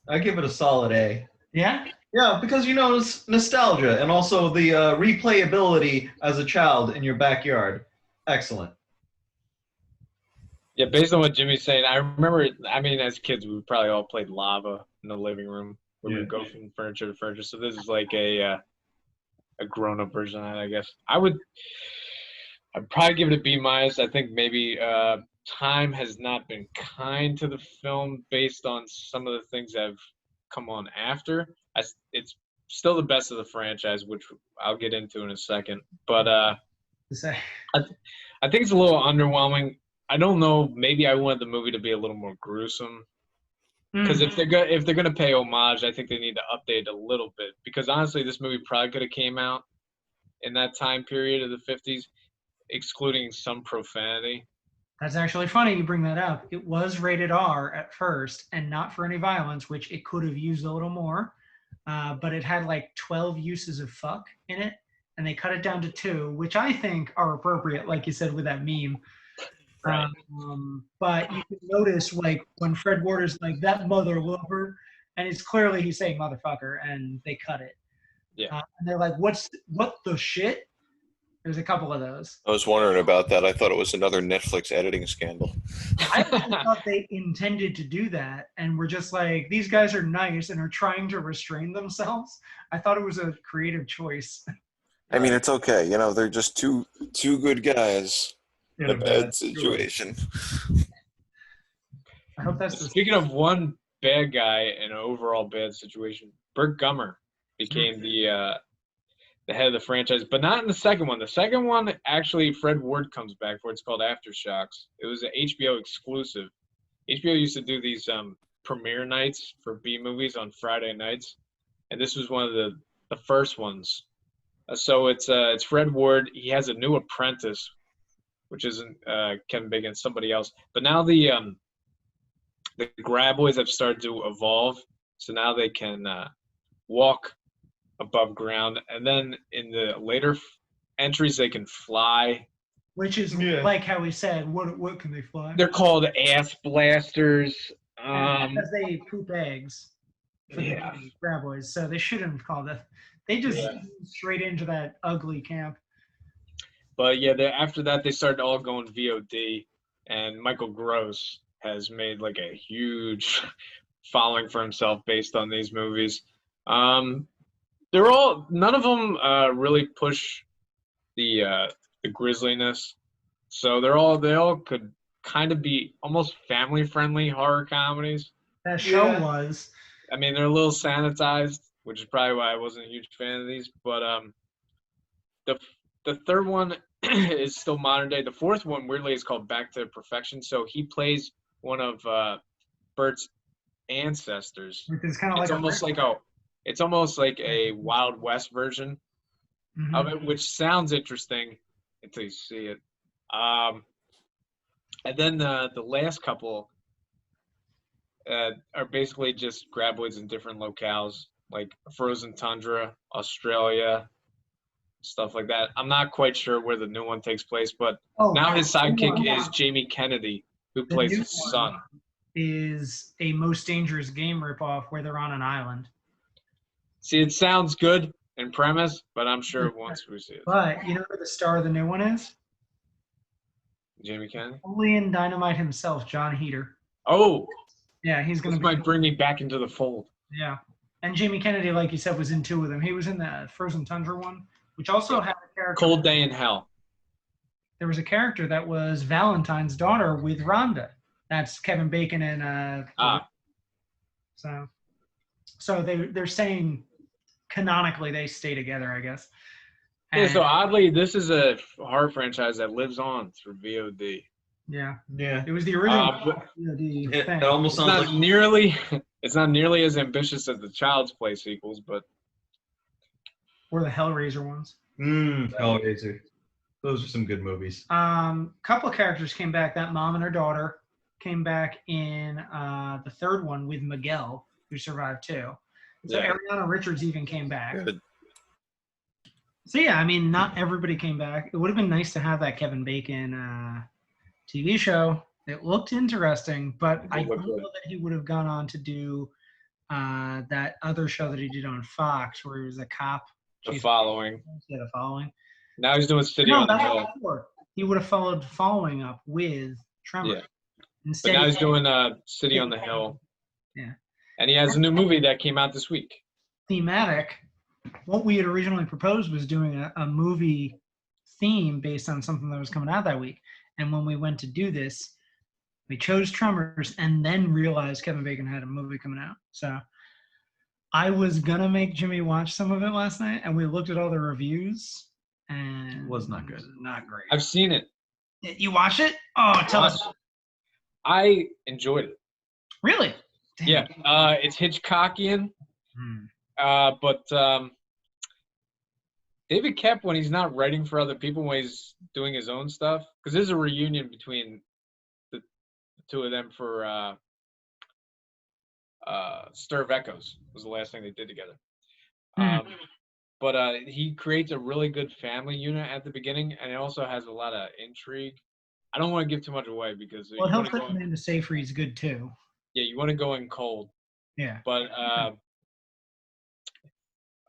I give it a solid A. Yeah? Yeah, because it's nostalgia and also the replayability as a child in your backyard. Excellent. Yeah, based on what Jimmy's saying, I remember. I mean, as kids, we probably all played lava in the living room, where we would go from furniture to furniture. So this is like a grown-up version of that, I guess. I'd probably give it a B-. I think maybe time has not been kind to the film based on some of the things that have come on after. It's still the best of the franchise, which I'll get into in a second. But I think it's a little underwhelming. I don't know. Maybe I wanted the movie to be a little more gruesome. Because if they're gonna pay homage, I think they need to update a little bit. Because honestly, this movie probably could have came out in that time period of the 50s, excluding some profanity. That's actually funny you bring that up. It was rated R at first and not for any violence, which it could have used a little more. But it had like 12 uses of fuck in it, and they cut it down to 2, which I think are appropriate, like you said with that meme. Right. But you can notice, like, when Fred Ward is like, that mother lover, and it's clearly he's saying motherfucker, and they cut it. Yeah. And they're like, what the shit? There's a couple of those. I was wondering about that. I thought it was another Netflix editing scandal. I thought they intended to do that, and we're just like, these guys are nice and are trying to restrain themselves. I thought it was a creative choice. I mean, it's okay. You know, they're just two good guys in a bad situation. I hope that's Speaking of one bad guy in an overall bad situation, Burt Gummer became the head of the franchise, but not in the second one. The second one, actually, Fred Ward comes back for. It's called Aftershocks. It was an HBO exclusive. HBO used to do these premiere nights for B movies on Friday nights, and this was one of the first ones. So it's Fred Ward. He has a new apprentice, which isn't Kevin Bacon, somebody else. But now the Graboids have started to evolve, so now they can walk above ground, and then in the later entries they can fly. Which is like how we said, what can they fly? They're called ass blasters. Because they poop eggs for the Graboids, so they shouldn't have called it. They just straight into that ugly camp. But yeah, after that they started all going VOD, and Michael Gross has made like a huge following for himself based on these movies. None of them really push the grisliness, so they all could kind of be almost family-friendly horror comedies. That show was. I mean, they're a little sanitized, which is probably why I wasn't a huge fan of these. But the third one is still modern day. The fourth one, weirdly, is called Back to Perfection. So he plays one of Bert's ancestors. It's kind of it's almost like a Wild West version of it, which sounds interesting until you see it. And then the last couple are basically just Graboids in different locales, like frozen tundra, Australia, stuff like that. I'm not quite sure where the new one takes place, but now his sidekick is Jamie Kennedy, who plays his son. Is a Most Dangerous Game ripoff where they're on an island. See, it sounds good in premise, but I'm sure once we see it. But you know who the star of the new one is? Jamie Kennedy? Napoleon Dynamite himself, John Heater. Oh! Yeah, he's going to might bring me back into the fold. Yeah. And Jamie Kennedy, like you said, was in 2 with him. He was in the Frozen Tundra one, which also had a character. Cold Day in Hell. There was a character that was Valentine's daughter with Rhonda. That's Kevin Bacon and So they're saying canonically they stay together, I guess. And so oddly, this is a horror franchise that lives on through VOD. Yeah. It was the original VOD thing. It almost sounds like it's not nearly as ambitious as the Child's Play sequels, but or the Hellraiser ones. Hellraiser. Those are some good movies. Couple of characters came back. That mom and her daughter came back in the third one with Miguel, who survived too. So Ariana Richards even came back. Good. So yeah, I mean, not everybody came back. It would have been nice to have that Kevin Bacon TV show. It looked interesting, but I don't know that he would have gone on to do that other show that he did on Fox, where he was a cop. The Following. Yeah, The Following. Now he's doing City on the Hill. He would have following up with Tremors. Instead, now he's doing City on the Hill. Yeah. And he has a new movie that came out this week. thematic. What we had originally proposed was doing a movie theme based on something that was coming out that week. And when we went to do this, we chose Tremors and then realized Kevin Bacon had a movie coming out. So I was going to make Jimmy watch some of it last night, and we looked at all the reviews, and It was not good. Not great. I've seen it. You watch it? Oh, tell us. I enjoyed it. Really? Damn. Yeah. It's Hitchcockian. But David Koepp, when he's not writing for other people, when he's doing his own stuff, because there's a reunion between the two of them for Stir of Echoes was the last thing they did together. But he creates a really good family unit at the beginning, and it also has a lot of intrigue. I don't want to give too much away because well, it helps that Amanda Seyfried's good too. Yeah, you want to go in cold. Yeah. But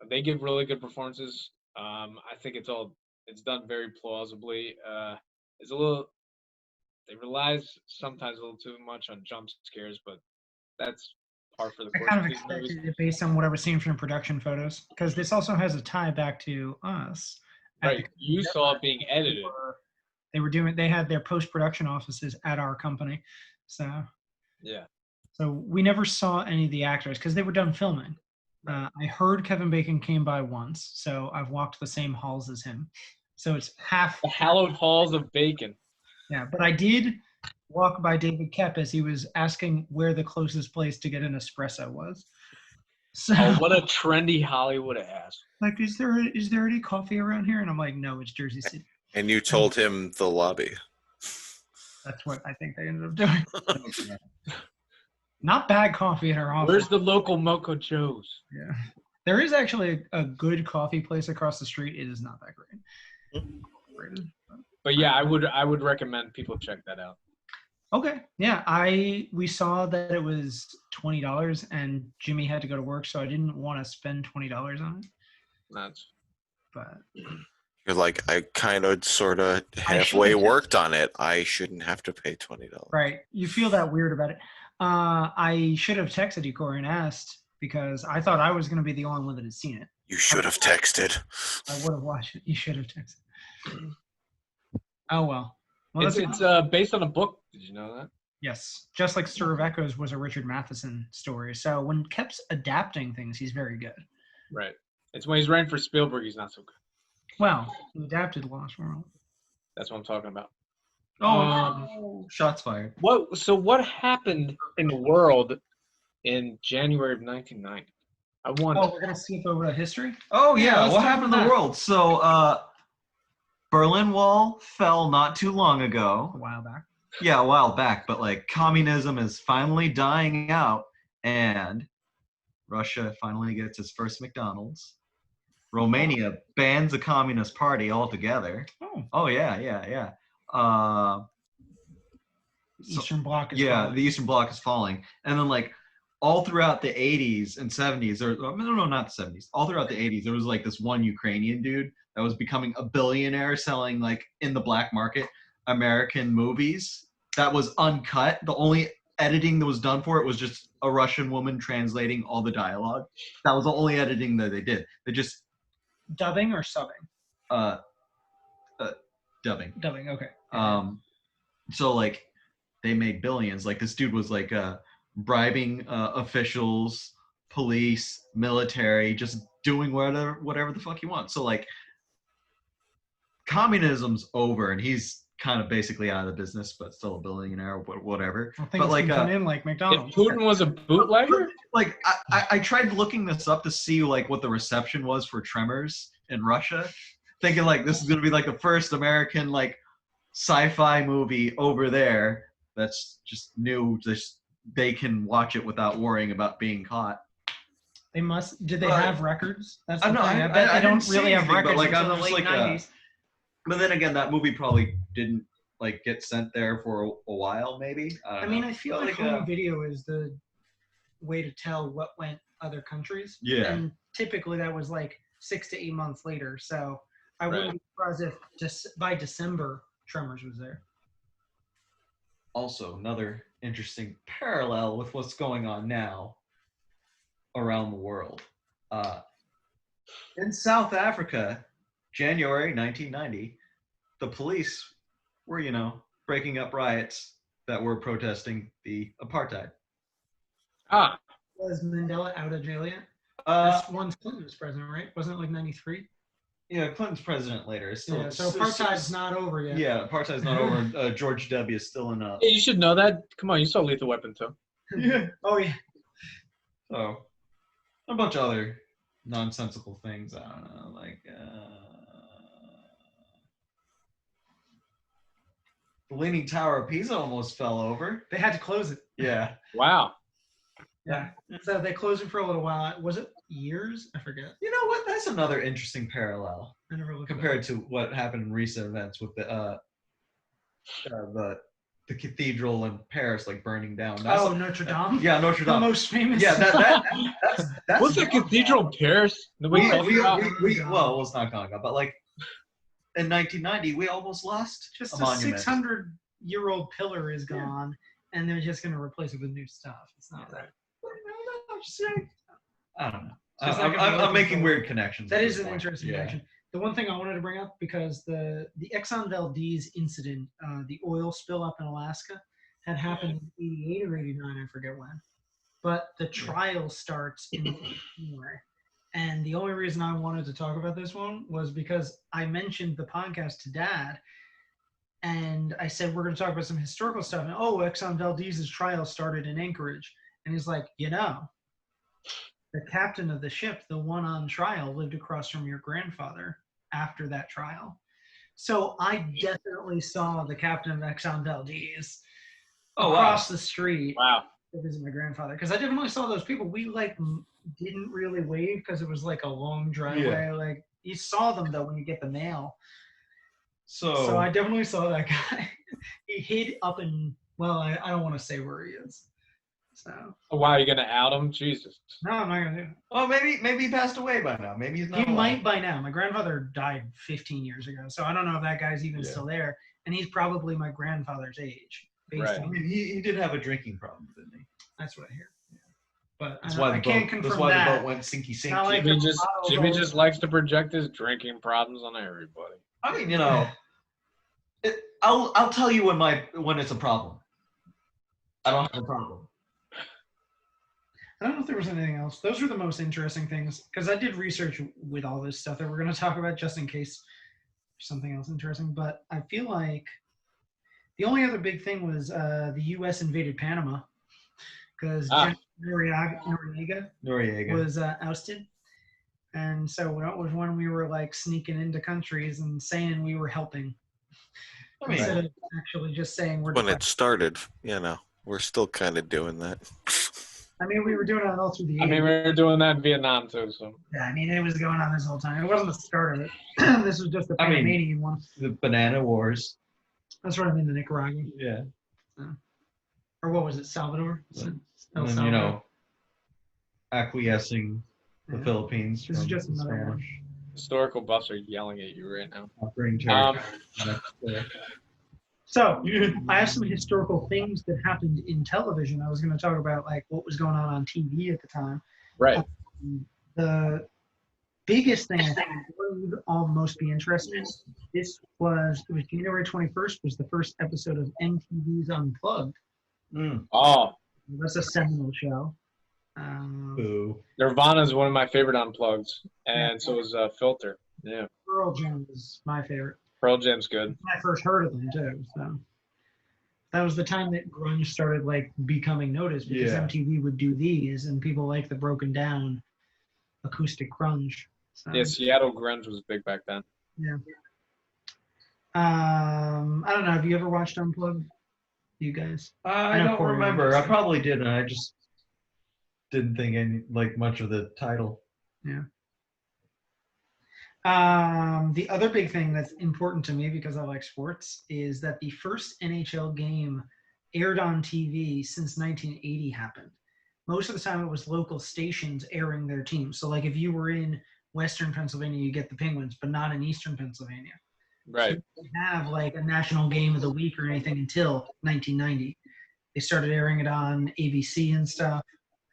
they give really good performances. I think it's done very plausibly. They relies sometimes a little too much on jump scares, but that's par for the course. I kind of expected it based on what I was seeing from production photos, because this also has a tie back to us. Right, you saw it being edited. They had their post-production offices at our company, so yeah. So we never saw any of the actors because they were done filming. I heard Kevin Bacon came by once, so I've walked the same halls as him. So it's half the hallowed halls of Bacon. Yeah, but I did walk by David Koepp as he was asking where the closest place to get an espresso was. So, what a trendy Hollywood ass. Like, is there any coffee around here? And I'm like, no, it's Jersey City. And you told him the lobby. That's what I think they ended up doing. Not bad coffee at our office. Where's the local Moco Joe's? Yeah. There is actually a good coffee place across the street. It is not that great. But yeah, I would recommend people check that out. Okay. Yeah, we saw that it was $20 and Jimmy had to go to work, so I didn't want to spend $20 on it. But you're like, I kind of sort of halfway worked on it. I shouldn't have to pay $20. Right. You feel that weird about it. I should have texted you, Corey, and asked, because I thought I was going to be the only one that had seen it. You should have texted. I would have watched it. You should have texted. Oh, well. It's based on a book. Did you know that? Yes. Just like Stir of Echoes was a Richard Matheson story. So when Koepp's adapting things, he's very good. Right. It's when he's writing for Spielberg, he's not so good. Well, he adapted Lost World. That's what I'm talking about. Shots fired. What happened in the world in January of 1990? We're going to skip over to history? Oh, yeah. What happened in the world? So, Berlin Wall fell not too long ago. A while back. Yeah, a while back. But, like, communism is finally dying out, and Russia finally gets its first McDonald's. Romania bans the Communist Party altogether. Oh, yeah. Eastern Bloc is falling. The Eastern Bloc is falling. And then, like, all throughout the 80s and 70s, no, not the 70s, all throughout the 80s, there was, like, this one Ukrainian dude that was becoming a billionaire selling, like, in the black market, American movies that was uncut. The only editing that was done for it was just a Russian woman translating all the dialogue. That was the only editing that they did. They just... Dubbing or subbing? Dubbing. Dubbing, okay. So, like, they made billions. Like, this dude was, like, bribing officials, police, military, just doing whatever the fuck he wants. So, like, communism's over, and he's kind of basically out of the business, but still a billionaire or whatever. I think it's come in like McDonald's. If Putin was a bootlegger? Like, I tried looking this up to see, like, what the reception was for Tremors in Russia, thinking, like, this is going to be, like, the first American, like, sci-fi movie over there that's just new. They can watch it without worrying about being caught. They must. Did they have records? That's the thing. I bet they don't really have records but, like, until I'm the just late like 90s. But then again, that movie probably didn't, like, get sent there for a while, maybe. I mean, I feel like home video is the way to tell what went other countries. Yeah. And typically that was like 6 to 8 months later. So I wouldn't be surprised if just by December Tremors was there. also another interesting parallel with what's going on now around the world. In South Africa, January 1990, the police were, breaking up riots that were protesting the apartheid. Ah, Was Mandela out of jail yet? Uh, That's once Clinton was president, right? Wasn't it like 93? yeah, Clinton's president later. It's still, Yeah, so apartheid's not over yet. Yeah, apartheid's not over. George W. is still in. hey, you should know that. Come on, you saw Lethal Weapon too. Yeah. Oh, yeah. So, a bunch of other nonsensical things. I don't know, like the Leaning Tower of Pisa almost fell over. They had to close it. Yeah. Wow. Yeah. So they closed it for a little while. Was it years? I forget. You know what? That's another interesting parallel I never looked compared to what happened in recent events with the cathedral in Paris, like burning down. That's Notre Dame? Yeah, Notre The Dame. most famous. Yeah, that's What's the cathedral in Paris? Nobody talking about? Well, let's not talk about, but like in 1990, we almost lost Just a a monument. 600-year-old pillar is gone, and they're just going to replace it with new stuff. It's not right. I don't know. It's not gonna be I'm making looking weird connections. That at is this an point. interesting Yeah. connection. The one thing I wanted to bring up, because the Exxon Valdez incident, the oil spill up in Alaska, had happened in 88 or 89, I forget when. But the trial starts in January. And the only reason I wanted to talk about this one was because I mentioned the podcast to Dad, and I said, we're going to talk about some historical stuff. And, Exxon Valdez's trial started in Anchorage. And he's like, the captain of the ship, the one on trial, lived across from your grandfather after that trial. So I definitely saw the captain of Exxon Valdez across the street Wow. to visit my grandfather. Because I definitely saw those people. We didn't really wave because it was like a long driveway. Yeah. Like you saw them though when you get the mail. So So I definitely saw that guy. He hid up in, I don't want to say where he is. So Oh, wow, you're gonna out him? Jesus. no, I'm not gonna do it. well, maybe he passed away by now. Maybe he's not. He alive. might by now. My grandfather died 15 years ago, so I don't know if that guy's even still there. And he's probably my grandfather's age. Based Right. I on, mean, he did have a drinking problem, didn't he? that's what I hear. Yeah. But That's I why can't confirm That's why that. the boat went sinky sink. Not like Jimmy the just bottle Jimmy goes- just likes to project his drinking problems on everybody. I mean, I'll tell you when it's a problem. I don't have a problem. I don't know if there was anything else. Those were the most interesting things because I did research with all this stuff that we're going to talk about just in case there's something else interesting. But I feel like the only other big thing was the U.S. invaded Panama because Noriega was ousted. And so that was when we were like sneaking into countries and saying we were helping. I mean, Instead of actually just saying we're When it deflecting. started, we're still kind of doing that. I mean, we were doing it all through the 80s. I mean, we were doing that in Vietnam too, so. Yeah, I mean, it was going on this whole time. It wasn't the start of it. This was just the Panamanian one. the Banana Wars. That's what I mean, the Nicaraguan. Yeah. Or what was it, Salvador? And El then, Salvador. acquiescing the Yeah. Philippines. This is from just the another one. Spanish Historical buffs are yelling at you right now. conquering territory. So, I have some historical things that happened in television. I was going to talk about like what was going on TV at the time. Right. The biggest thing I think would almost be interested in, it was January 21st was the first episode of MTV's Unplugged. Oh, That's a seminal show. Boo. Nirvana is one of my favorite unplugs, and so is Filter. Yeah. Pearl Jam is my favorite. Pearl Jam's good. When I first heard of them too. So that was the time that grunge started like becoming noticed because Yeah. MTV would do these and people like the broken down acoustic grunge. So, Yeah, Seattle grunge was big back then. yeah. I don't know. Have you ever watched Unplugged? You guys? I know don't Corey remember. likes I it. probably did, and I just didn't think much of the title. Yeah. The other big thing that's important to me because I like sports is that the first NHL game aired on TV since 1980 happened. Most of the time it was local stations airing their teams. So like if you were in Western Pennsylvania, you get the Penguins, but not in Eastern Pennsylvania. Right. So we didn't have like a national game of the week or anything until 1990. They started airing it on ABC and stuff.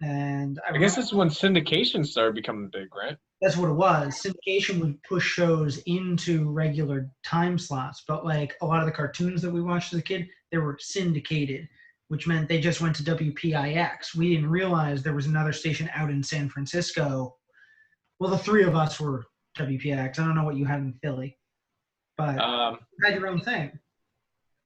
And I guess that's when syndication started becoming big, right? that's what it was. Syndication would push shows into regular time slots, but like a lot of the cartoons that we watched as a kid, they were syndicated, which meant they just went to WPIX. We didn't realize there was another station out in San Francisco. Well, the three of us were WPIX. I don't know what you had in Philly, but you had your own thing.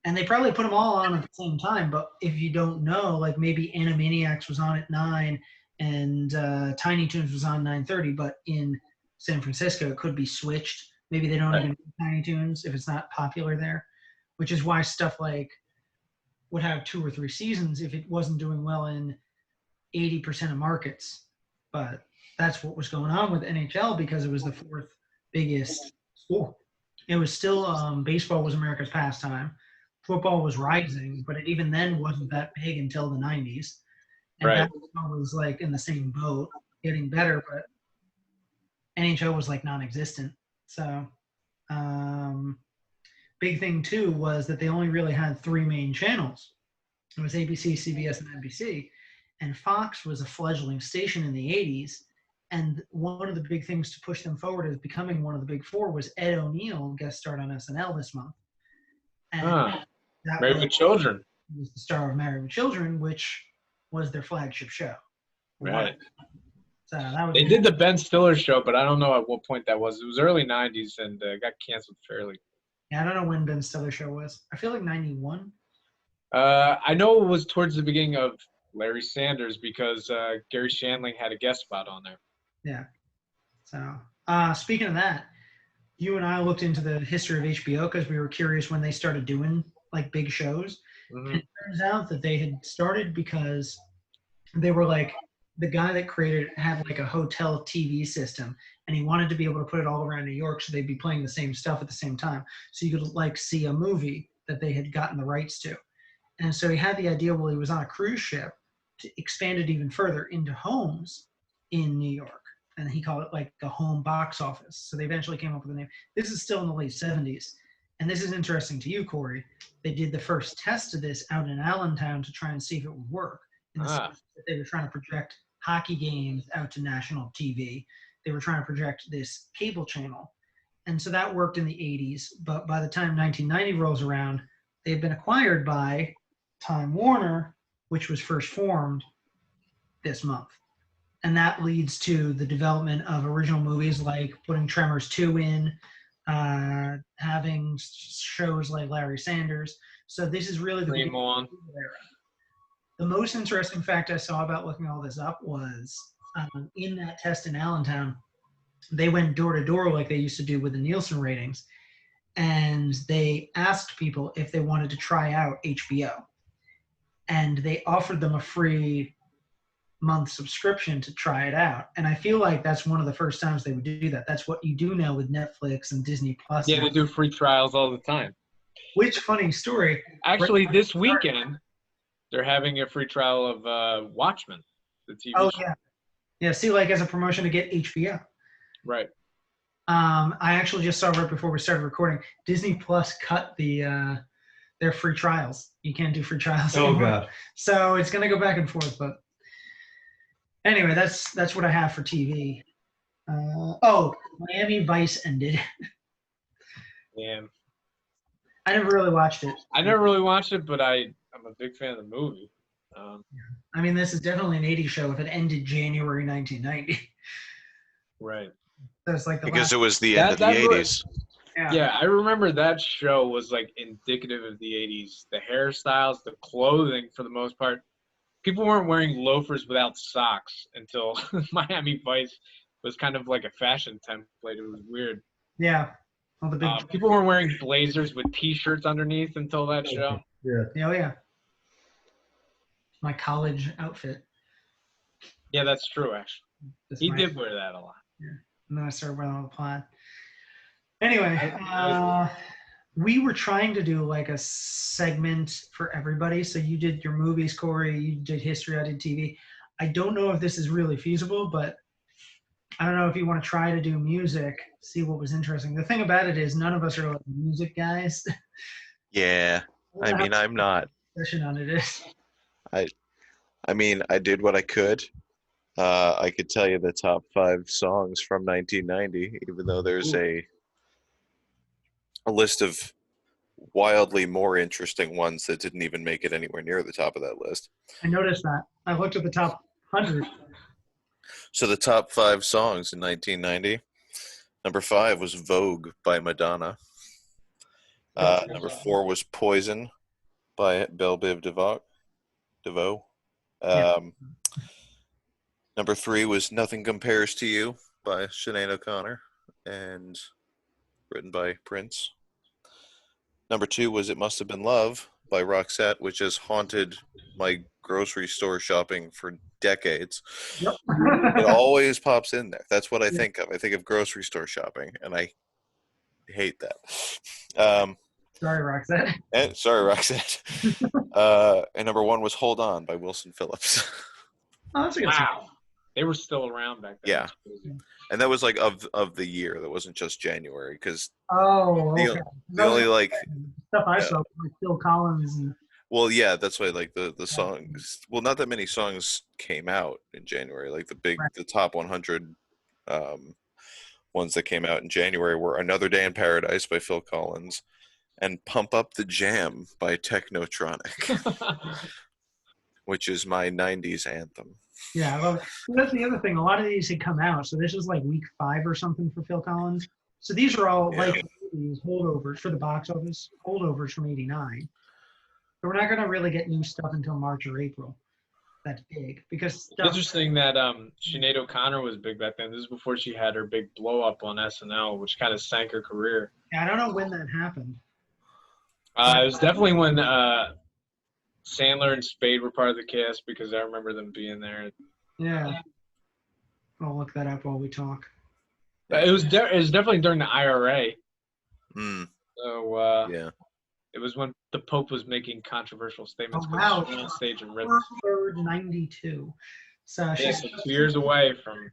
And they probably put them all on at the same time, but if you don't know, like maybe Animaniacs was on at 9 and Tiny Toons was on 9:30, but in San Francisco it could be switched. Maybe they don't even do Tiny Toons if it's not popular there, which is why stuff like would have 2 or 3 seasons if it wasn't doing well in 80% of markets. But that's what was going on with NHL because it was the 4th biggest sport. It was still baseball was America's pastime. Football was rising, but it even then wasn't that big until the 90s. And basketball was like in the same boat, getting better, but NHL was like non-existent. So big thing too was that they only really had 3 main channels. It was ABC, CBS, and NBC. And Fox was a fledgling station in the 80s. And one of the big things to push them forward as becoming one of the big 4 was Ed O'Neill guest starred on SNL this month. And Married with Children. Was the star of Married with Children, which was their flagship show. Right. So that was they did the Ben Stiller show, but I don't know at what point that was. It was early 90s and got canceled fairly. Yeah, I don't know when Ben Stiller show was. I feel like 91. I know it was towards the beginning of Larry Sanders because Gary Shandling had a guest spot on there. Yeah. So speaking of that, you and I looked into the history of HBO because we were curious when they started doing like big shows. Mm-hmm. And it turns out that they had started because they were like the guy that created it had like a hotel TV system and he wanted to be able to put it all around New York so they'd be playing the same stuff at the same time. So you could like see a movie that they had gotten the rights to. And so he had the idea while he was on a cruise ship to expand it even further into homes in New York. And he called it like the home box office. So they eventually came up with the name. This is still in the late 70s. And this is interesting to you, Corey. They did the first test of this out in Allentown to try and see if it would work. In the sense that they were trying to project hockey games out to national TV. They were trying to project this cable channel. And so that worked in the 80s. But by the time 1990 rolls around, they've been acquired by Time Warner, which was first formed this month. And that leads to the development of original movies like putting Tremors 2 in, having shows like Larry Sanders. So this is really the beginning of the era. The most interesting fact I saw about looking all this up was in that test in Allentown, they went door to door like they used to do with the Nielsen ratings, and they asked people if they wanted to try out HBO. And they offered them a free month subscription to try it out. And I feel like that's one of the first times they would do that. That's what you do now with Netflix and Disney Plus. Yeah, they do free trials all the time. Which, funny story. Actually, this weekend, they're having a free trial of Watchmen, the TV show. Yeah. Yeah, see, like as a promotion to get HBO. Right. I actually just saw right before we started recording, Disney Plus cut their free trials. You can't do free trials anymore. God. So it's going to go back and forth, but anyway, that's what I have for TV. Miami Vice ended. Yeah. I never really watched it. I never really watched it, but I'm a big fan of the movie. I mean, this is definitely an 80s show if it ended January 1990. Right. That's like because it was the end of the 80s. Yeah, I remember that show was like indicative of the 80s. The hairstyles, the clothing, for the most part. People weren't wearing loafers without socks until Miami Vice was kind of like a fashion template. It was weird. Yeah. All the big people weren't wearing blazers with T-shirts underneath until that show. Yeah. Oh, yeah. My college outfit. Yeah, that's true, actually. He did wear that a lot. Yeah. And then I started wearing all the plaid. Anyway, we were trying to do like a segment for everybody. So you did your movies, Corey. You did history. I did TV. I don't know if this is really feasible, but I don't know if you want to try to do music, see what was interesting. The thing about it is none of us are like music guys. Yeah. I mean, I'm not. Session on it is. I mean, I did what I could. I could tell you the top 5 songs from 1990, even though there's a list of wildly more interesting ones that didn't even make it anywhere near the top of that list. I noticed that. I looked at the top 100. So the top 5 songs in 1990. Number 5 was Vogue by Madonna. Number 4 was Poison by Belle Biv DeVoe. Number 3 was Nothing Compares to You by Sinead O'Connor and written by Prince. Number 2 was It Must Have Been Love by Roxette, which has haunted my grocery store shopping for decades. Yep. It always pops in there. That's what I think of. I think of grocery store shopping, and I hate that. Sorry, Roxette. Sorry, Roxette. And number 1 was Hold On by Wilson Phillips. Oh, that's a good song. Wow. They were still around back then. Yeah. And that was like of the year. That wasn't just January, because Oh, okay. the only like stuff I saw like Phil Collins and well, yeah, that's why like the songs. Well, not that many songs came out in January. Like the top 100 ones that came out in January were Another Day in Paradise by Phil Collins and Pump Up the Jam by Technotronic, which is my 90s anthem. yeah, well, that's the other thing. A lot of these had come out, so this is like week 5 or something for Phil Collins. So these are all like these holdovers for the box office, holdovers from '89. So we're not going to really get new stuff until March or April. That's big because It's interesting that Sinead O'Connor was big back then. This is before she had her big blow up on SNL, which kind of sank her career. Yeah, I don't know when that happened. It was definitely when Sandler and Spade were part of the cast, because I remember them being there. Yeah, I'll look that up while we talk. It was definitely during the IRA. Mm, So yeah. it was when the Pope was making controversial statements. Oh, wow. On stage and read. 92. So Yeah, she's so 2 years away from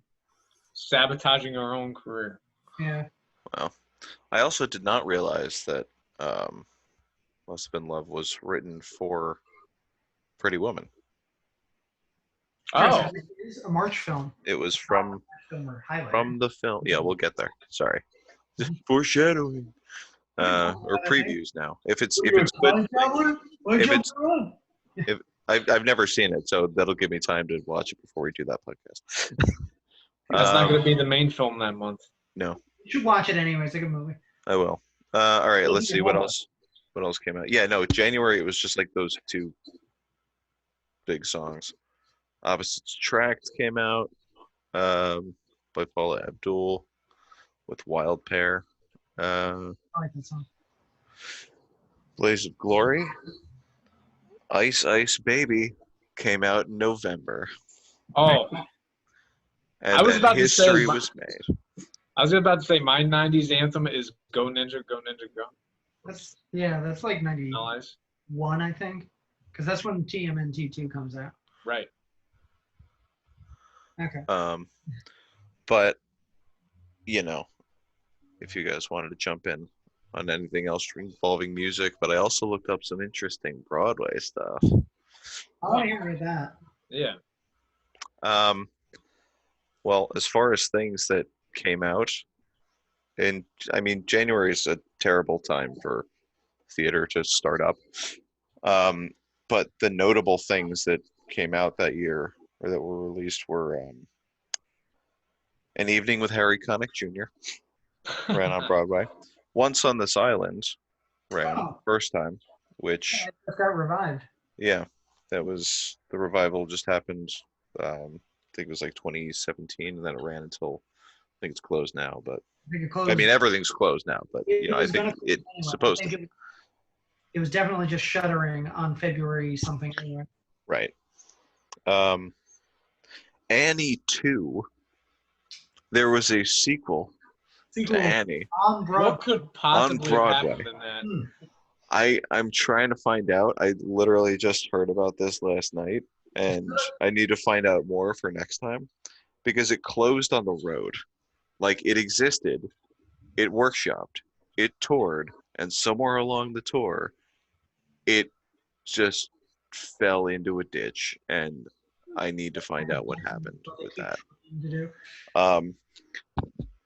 sabotaging her own career. yeah. Wow. I also did not realize that Must Have Been Love was written for Pretty Woman. Oh, It is a March film. It was from From the film. Yeah, we'll get there. Sorry. Foreshadowing. Or previews now. If it's good. I've never seen it, so that'll give me time to watch it before we do that podcast. that's not going to be the main film that month. No, You should watch it anyway. It's a good movie. I will. All right, let's see what else. What else came out? Yeah, no, January it was just like those 2 big songs. Opposites Attract came out by Paula Abdul with Wild Pear. I like that song. Blaze of Glory. Ice Ice Baby came out in November. Oh, And I was then about to say, history was made. I was about to say my 90s anthem is Go Ninja, Go Ninja, Go. That's like 91, Allies. I think, because that's when TMNT 2 comes out. Right. Okay. But you know, if you guys wanted to jump in on anything else involving music, but I also looked up some interesting Broadway stuff. I want to hear that. Yeah. Well, as far as things that came out, and I mean, January is a terrible time for theater to start up. But the notable things that came out that year or that were released were An Evening with Harry Connick Jr. ran on Broadway. Once on This Island ran first time, which It got revived. yeah, that was the revival just happened. I think it was like 2017, and then it ran until I think it's closed now. But I think it closed. I mean, everything's closed now. But you know, I think it's supposed to. It was definitely just shuttering on February something. Anyway. Right. Annie 2. There was a sequel to Annie On Broadway. What could possibly have happened in that? I'm trying to find out. I literally just heard about this last night, and I need to find out more for next time. because it closed on the road. Like, it existed, it workshopped, it toured, and somewhere along the tour, it just fell into a ditch, and I need to find out what happened with that.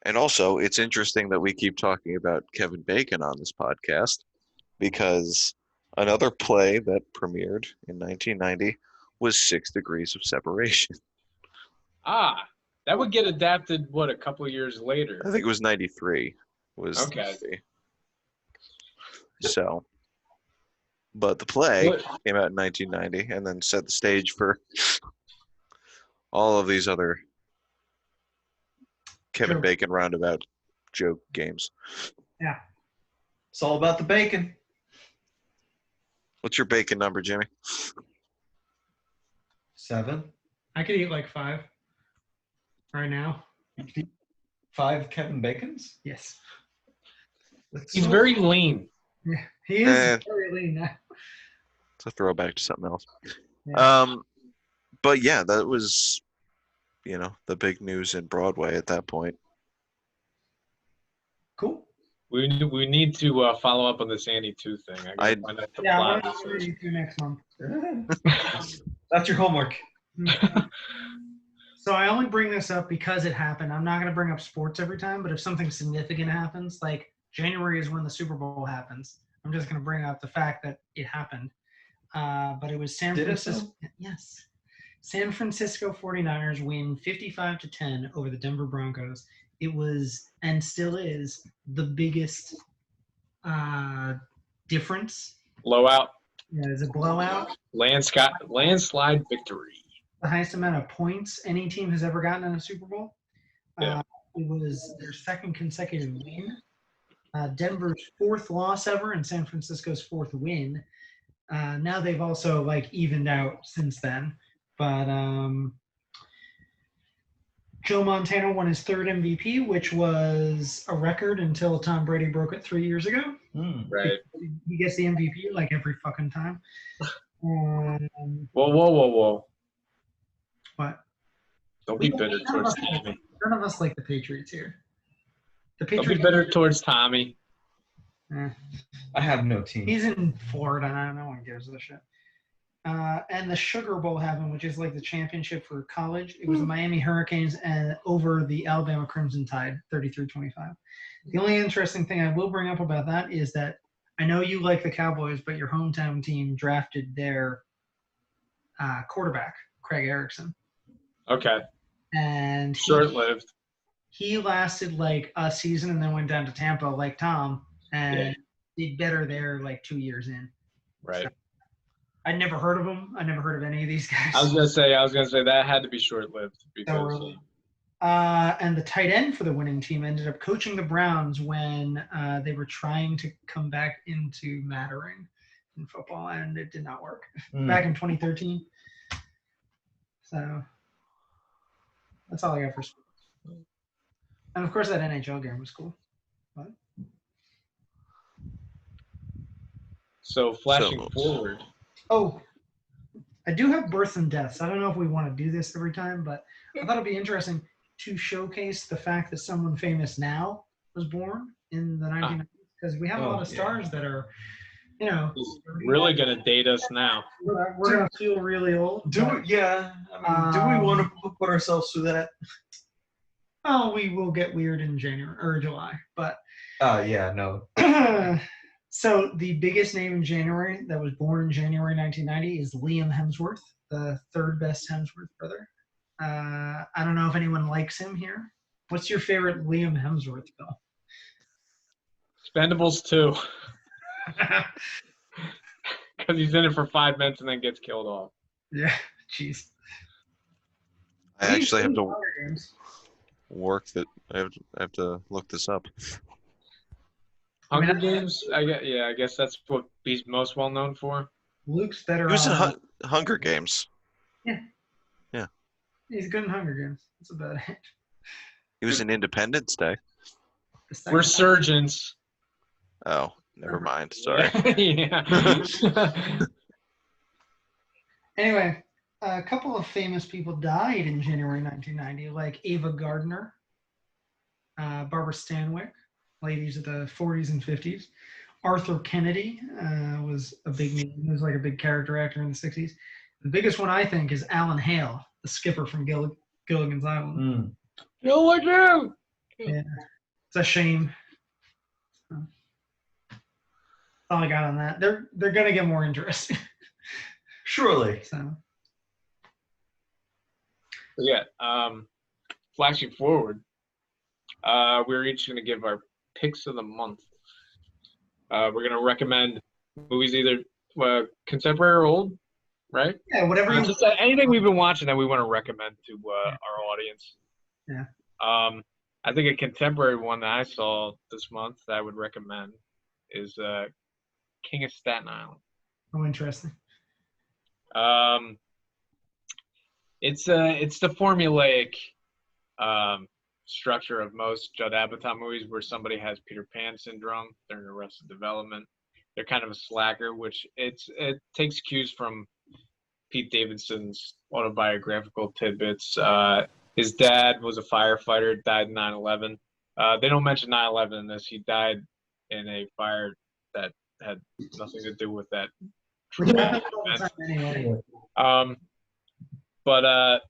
And also, it's interesting that we keep talking about Kevin Bacon on this podcast, because another play that premiered in 1990 was 6 Degrees of Separation. Ah, that would get adapted, what, a couple of years later? I think it was 93. Okay. So, but the play came out in 1990 and then set the stage for all of these other Kevin Bacon roundabout joke games. Yeah. It's all about the bacon. What's your bacon number, Jimmy? 7. I could eat like 5 right now. 5 Kevin Bacons? Yes. He's very lean. Yeah, he is very lean now. It's a throwback to something else. Yeah. But yeah, that was, the big news in Broadway at that point. Cool. We need to follow up on this Annie 2 thing. I gotta find out the plot. I'm going to do next month. That's your homework. So I only bring this up because it happened. I'm not going to bring up sports every time, but if something significant happens, like January is when the Super Bowl happens, I'm just going to bring up the fact that it happened. But it was San Francisco. Yes. San Francisco 49ers win 55-10 over the Denver Broncos. It was, and still is, the biggest difference. Blowout. Yeah, it's a blowout. Landslide victory. The highest amount of points any team has ever gotten in a Super Bowl. Yeah. It was their second consecutive win. Denver's 4th loss ever and San Francisco's 4th win. Now they've also evened out since then. But Joe Montana won his 3rd MVP, which was a record until Tom Brady broke it 3 years ago. Right. He gets the MVP every fucking time. Whoa. What? Don't be bitter towards Tommy. None of us like the Patriots here. Don't be bitter towards Tommy. I have no team. He's in Florida, and no one gives a shit. And the Sugar Bowl happened, which is the championship for college. It was the Miami Hurricanes and over the Alabama Crimson Tide, 33-25. The only interesting thing I will bring up about that is that I know you like the Cowboys, but your hometown team drafted their quarterback, Craig Erickson. Okay. And short-lived. He lasted a season and then went down to Tampa like Tom and did better there 2 years in. Right. So, I'd never heard of him. I never heard of any of these guys. I was gonna say that had to be short-lived because. And the tight end for the winning team ended up coaching the Browns when they were trying to come back into mattering in football, and it did not work. Back in 2013. So that's all I got for sports. And of course, that NHL game was cool. What? So flashing forward. Oh, I do have births and deaths. I don't know if we want to do this every time, but I thought it'd be interesting to showcase the fact that someone famous now was born in the 1990s, because we have a lot of stars that are, really going to date us now. We're going to feel really old. Do we want to put ourselves through that? Oh, we will get weird in January or July, but. No. So the biggest name in January that was born in January 1990 is Liam Hemsworth, the 3rd best Hemsworth brother. I don't know if anyone likes him here. What's your favorite Liam Hemsworth film? Expendables 2. Because he's in it for 5 minutes and then gets killed off. Yeah, jeez. I actually have to work that. I have to look this up. Hunger Games? I guess that's what he's most well known for. Luke's better. He was in Hunger Games. Yeah. Yeah. He's good in Hunger Games. That's about it. He was in Independence Day. We're surgeons. Oh, never mind. Sorry. Yeah. Anyway, a couple of famous people died in January 1990, like Ava Gardner, Barbara Stanwyck, ladies of the 40s and 50s. Arthur Kennedy was a big name. He was like a big character actor in the 60s. The biggest one, I think, is Alan Hale, the skipper from Gilligan's Island. Gilligan! Yeah, it's a shame. That's all I got on that. They're gonna get more interesting. Surely. So. Yeah. Flashing forward, we're each going to give our picks of the month. We're going to recommend movies either contemporary or old, right? Yeah, whatever. Just anything we've been watching that we want to recommend to our audience. Yeah. I think a contemporary one that I saw this month that I would recommend is King of Staten Island. Oh, interesting. It's the formulaic structure of most Judd Apatow movies where somebody has Peter Pan syndrome during Arrested Development. They're kind of a slacker, which it takes cues from Pete Davidson's autobiographical tidbits. His dad was a firefighter, died in 9/11. They don't mention 9/11 in this. He died in a fire that had nothing to do with that. But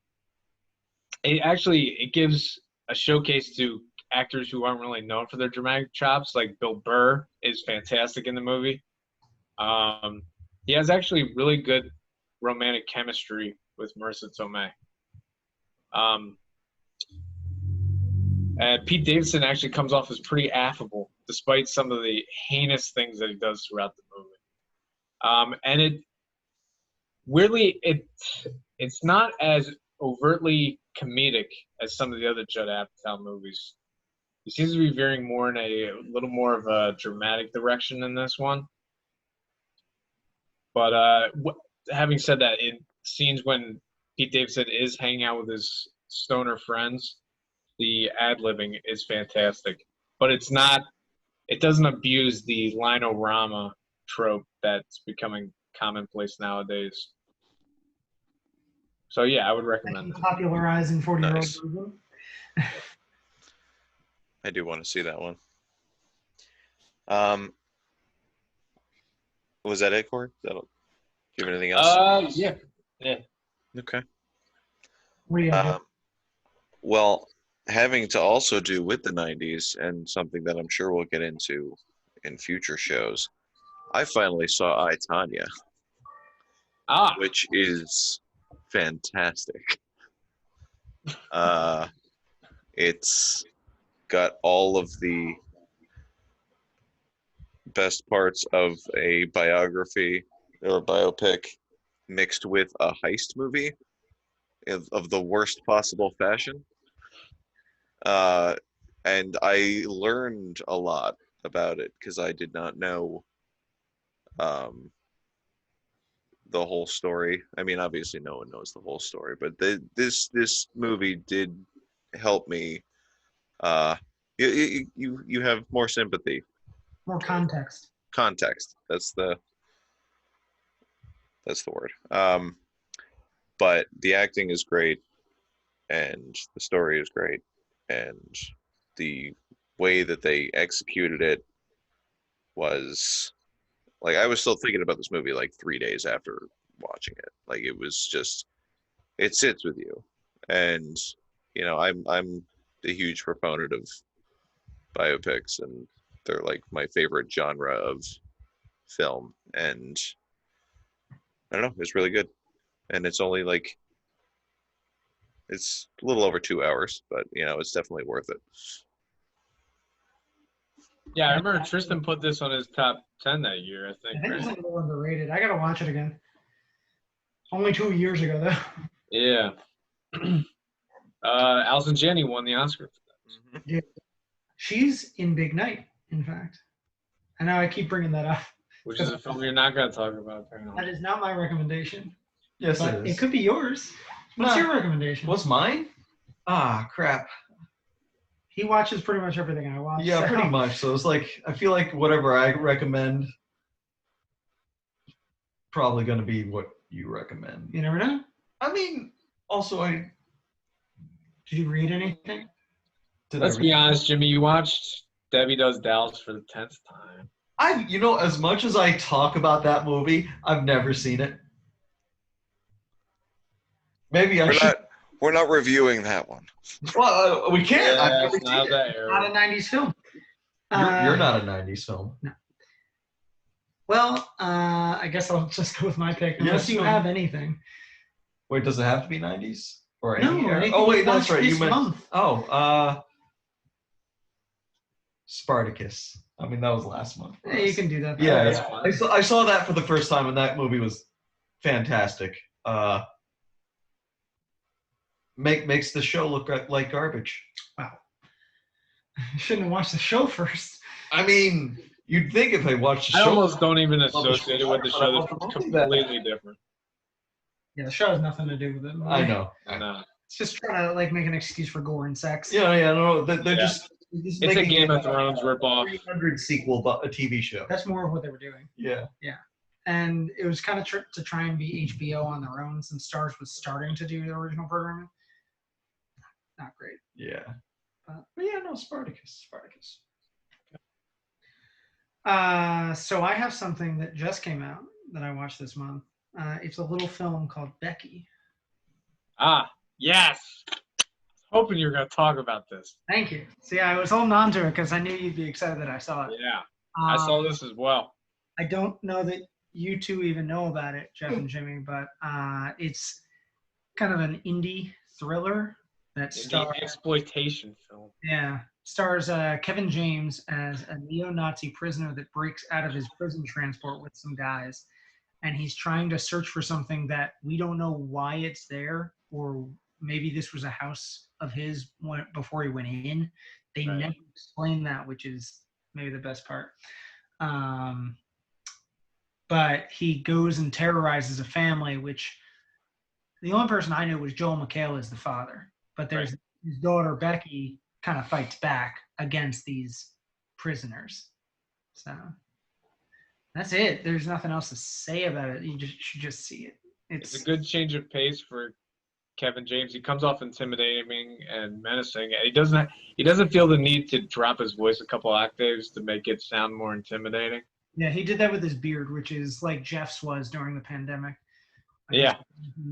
it gives a showcase to actors who aren't really known for their dramatic chops. Like Bill Burr is fantastic in the movie. He has actually really good romantic chemistry with Marissa Tomei. And Pete Davidson actually comes off as pretty affable, despite some of the heinous things that he does throughout the movie. And it's not as overtly comedic as some of the other Judd Apatow movies. He seems to be veering more in a little more of a dramatic direction in this one. But having said that, in scenes when Pete Davidson is hanging out with his stoner friends, the ad-libbing is fantastic. But it doesn't abuse the linorama trope that's becoming commonplace nowadays. So yeah, I would recommend it. Popularizing 40-year-old Nice. version. I do want to see that one. Was that it, Corey? Do you have anything else? Yeah. Okay. What do you have? Well, having to also do with the 90s and something that I'm sure we'll get into in future shows, I finally saw I, Tanya, which is fantastic. It's got all of the best parts of a biography or biopic mixed with a heist movie of the worst possible fashion. And I learned a lot about it because I did not know the whole story. I mean, obviously no one knows the whole story, but this movie did help me. You have more sympathy, More context. context. That's the word. But the acting is great, and the story is great, and the way that they executed it was like, I was still thinking about this movie like 3 days after watching it. Like, it was just, it sits with you. And you know, I'm a huge proponent of biopics, and they're like my favorite genre of film. And I don't know, it's really good. And it's only like, it's a little over 2 hours, but you know, it's definitely worth it. Yeah, I remember Tristan put this on his top 10 that year, I think. I think it's a Right? little underrated. I gotta watch it again. Only 2 years ago, though. Yeah. Alison Janney won the Oscar for that. She's in Big Night, in fact. I know I keep bringing that up. Which is a film you're not going to talk about, That apparently. is not my recommendation. Yes, But it is. it could be yours. What's Nah. your recommendation? What's mine? Ah, crap. He watches pretty much everything I watch. Yeah, so- pretty much. So it's like, I feel like whatever I recommend probably going to be what you recommend. You never know. I mean, also, Did you read anything? Let's be honest, Jimmy. You watched Debbie Does Dallas for the 10th time. As much as I talk about that movie, I've never seen it. Maybe I should. We're not reviewing that one. Well, we can't. I've Yeah, never it's seen not it. that era. Not a 90s film. You're not a 90s film. No. Well, I guess I'll just go with my pick, unless Yes, you have anything. Wait, does it have to be 90s? Or No, any era? anything Oh, wait, you that's watched right. You this meant. month. Spartacus. I mean, that was last month. Yeah, you can do that. Yeah, That's yeah. fine. I saw that for the first time, and that movie was fantastic. Makes the show look like garbage. Wow. You shouldn't have watched the show first. I mean, you'd think if I watched the I show. almost don't even the associate it with the show, show. but I That's love the movie that- completely different. Yeah, the show has nothing to do with it. I know. No. It's just trying to make an excuse for gore and sex. Yeah, no. They're Yeah. just It's a making Game it of Thrones ripoff. 300 sequel, but a TV show. That's more of what they were doing. Yeah. And it was kind of to try and be HBO on their own, since Starz was starting to do the original programming. Not great. Yeah. But yeah, no, Spartacus. So I have something that just came out that I watched this month. It's a little film called Becky. Ah, yes. Hoping you were going to talk about this. Thank you. See, I was holding on to it because I knew you'd be excited that I saw it. Yeah, I saw this as well. I don't know that you two even know about it, Jeff and Jimmy, but it's kind of an indie thriller that stars Exploitation film. stars Kevin James as a neo-Nazi prisoner that breaks out of his prison transport with some guys, and he's trying to search for something that we don't know why it's there, or maybe this was a house of his before he went in. They Right. never explain that, which is maybe the best part. But he goes and terrorizes a family, which the only person I knew was Joel McHale as the father. But there's his daughter, Becky, kind of fights back against these prisoners. So that's it. There's nothing else to say about it. You should just see it. It's a good change of pace for Kevin James. He comes off intimidating and menacing. And he doesn't feel the need to drop his voice a couple octaves to make it sound more intimidating. Yeah, he did that with his beard, which is like Jeff's was during the pandemic. Yeah.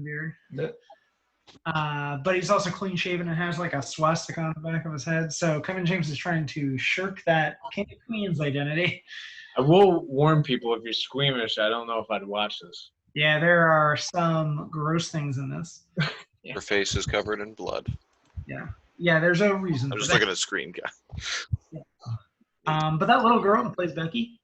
Beard. Yeah. But he's also clean shaven and has like a swastika on the back of his head. So Kevin James is trying to shirk that King of Queens identity. I will warn people, if you're squeamish, I don't know if I'd watch this. Yeah, there are some gross things in this. Yeah. Her face is covered in blood. Yeah, there's a reason. I'm for just that. looking at the screen, guy. But that little girl that plays Becky,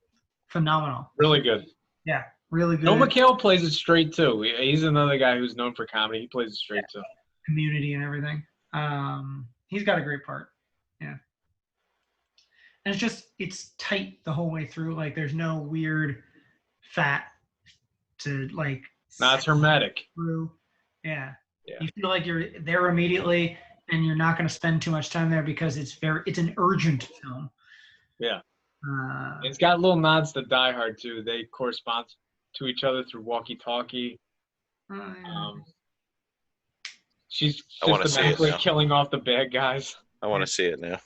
phenomenal. Really good. Yeah, really good. Joel McHale plays it straight, too. He's another guy who's known for comedy. He plays it straight, too. Community and everything. He's got a great part. Yeah. And it's tight the whole way through. Like, there's no weird fat to like. No, it's hermetic. Through. Yeah. Yeah. You feel like you're there immediately, and you're not going to spend too much time there because it's an urgent film. Yeah. It's got little nods to Die Hard, too. They correspond to each other through walkie-talkie. She's I wanna see it systematically now. killing off the bad guys. I want to see it now.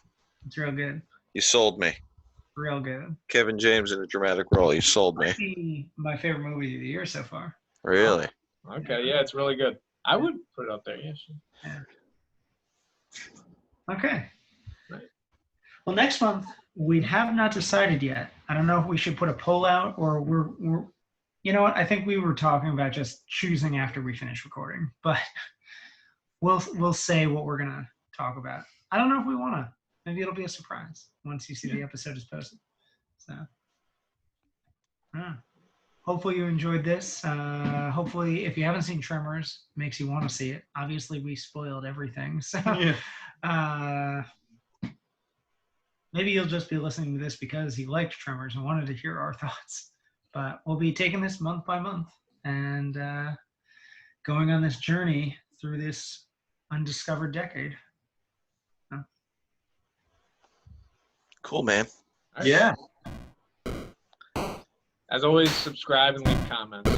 It's real good. You sold me. Real good. Kevin James in a dramatic role. You sold me. Might be my favorite movie of the year so far. Really? Okay, yeah, it's really good. I would put it up there, yeah. Sure. Okay. Right. Well, next month we have not decided yet. I don't know if we should put a poll out, or we're you know what? I think we were talking about just choosing after we finish recording, but we'll say what we're gonna talk about. I don't know if we want to. Maybe it'll be a surprise once you see the episode is posted. So, hopefully you enjoyed this. Hopefully, if you haven't seen Tremors, makes you want to see it. Obviously, we spoiled everything, so maybe you'll just be listening to this because you liked Tremors and wanted to hear our thoughts. But we'll be taking this month by month and going on this journey through this undiscovered decade. Cool, man. All right. Yeah. As always, subscribe and leave comments.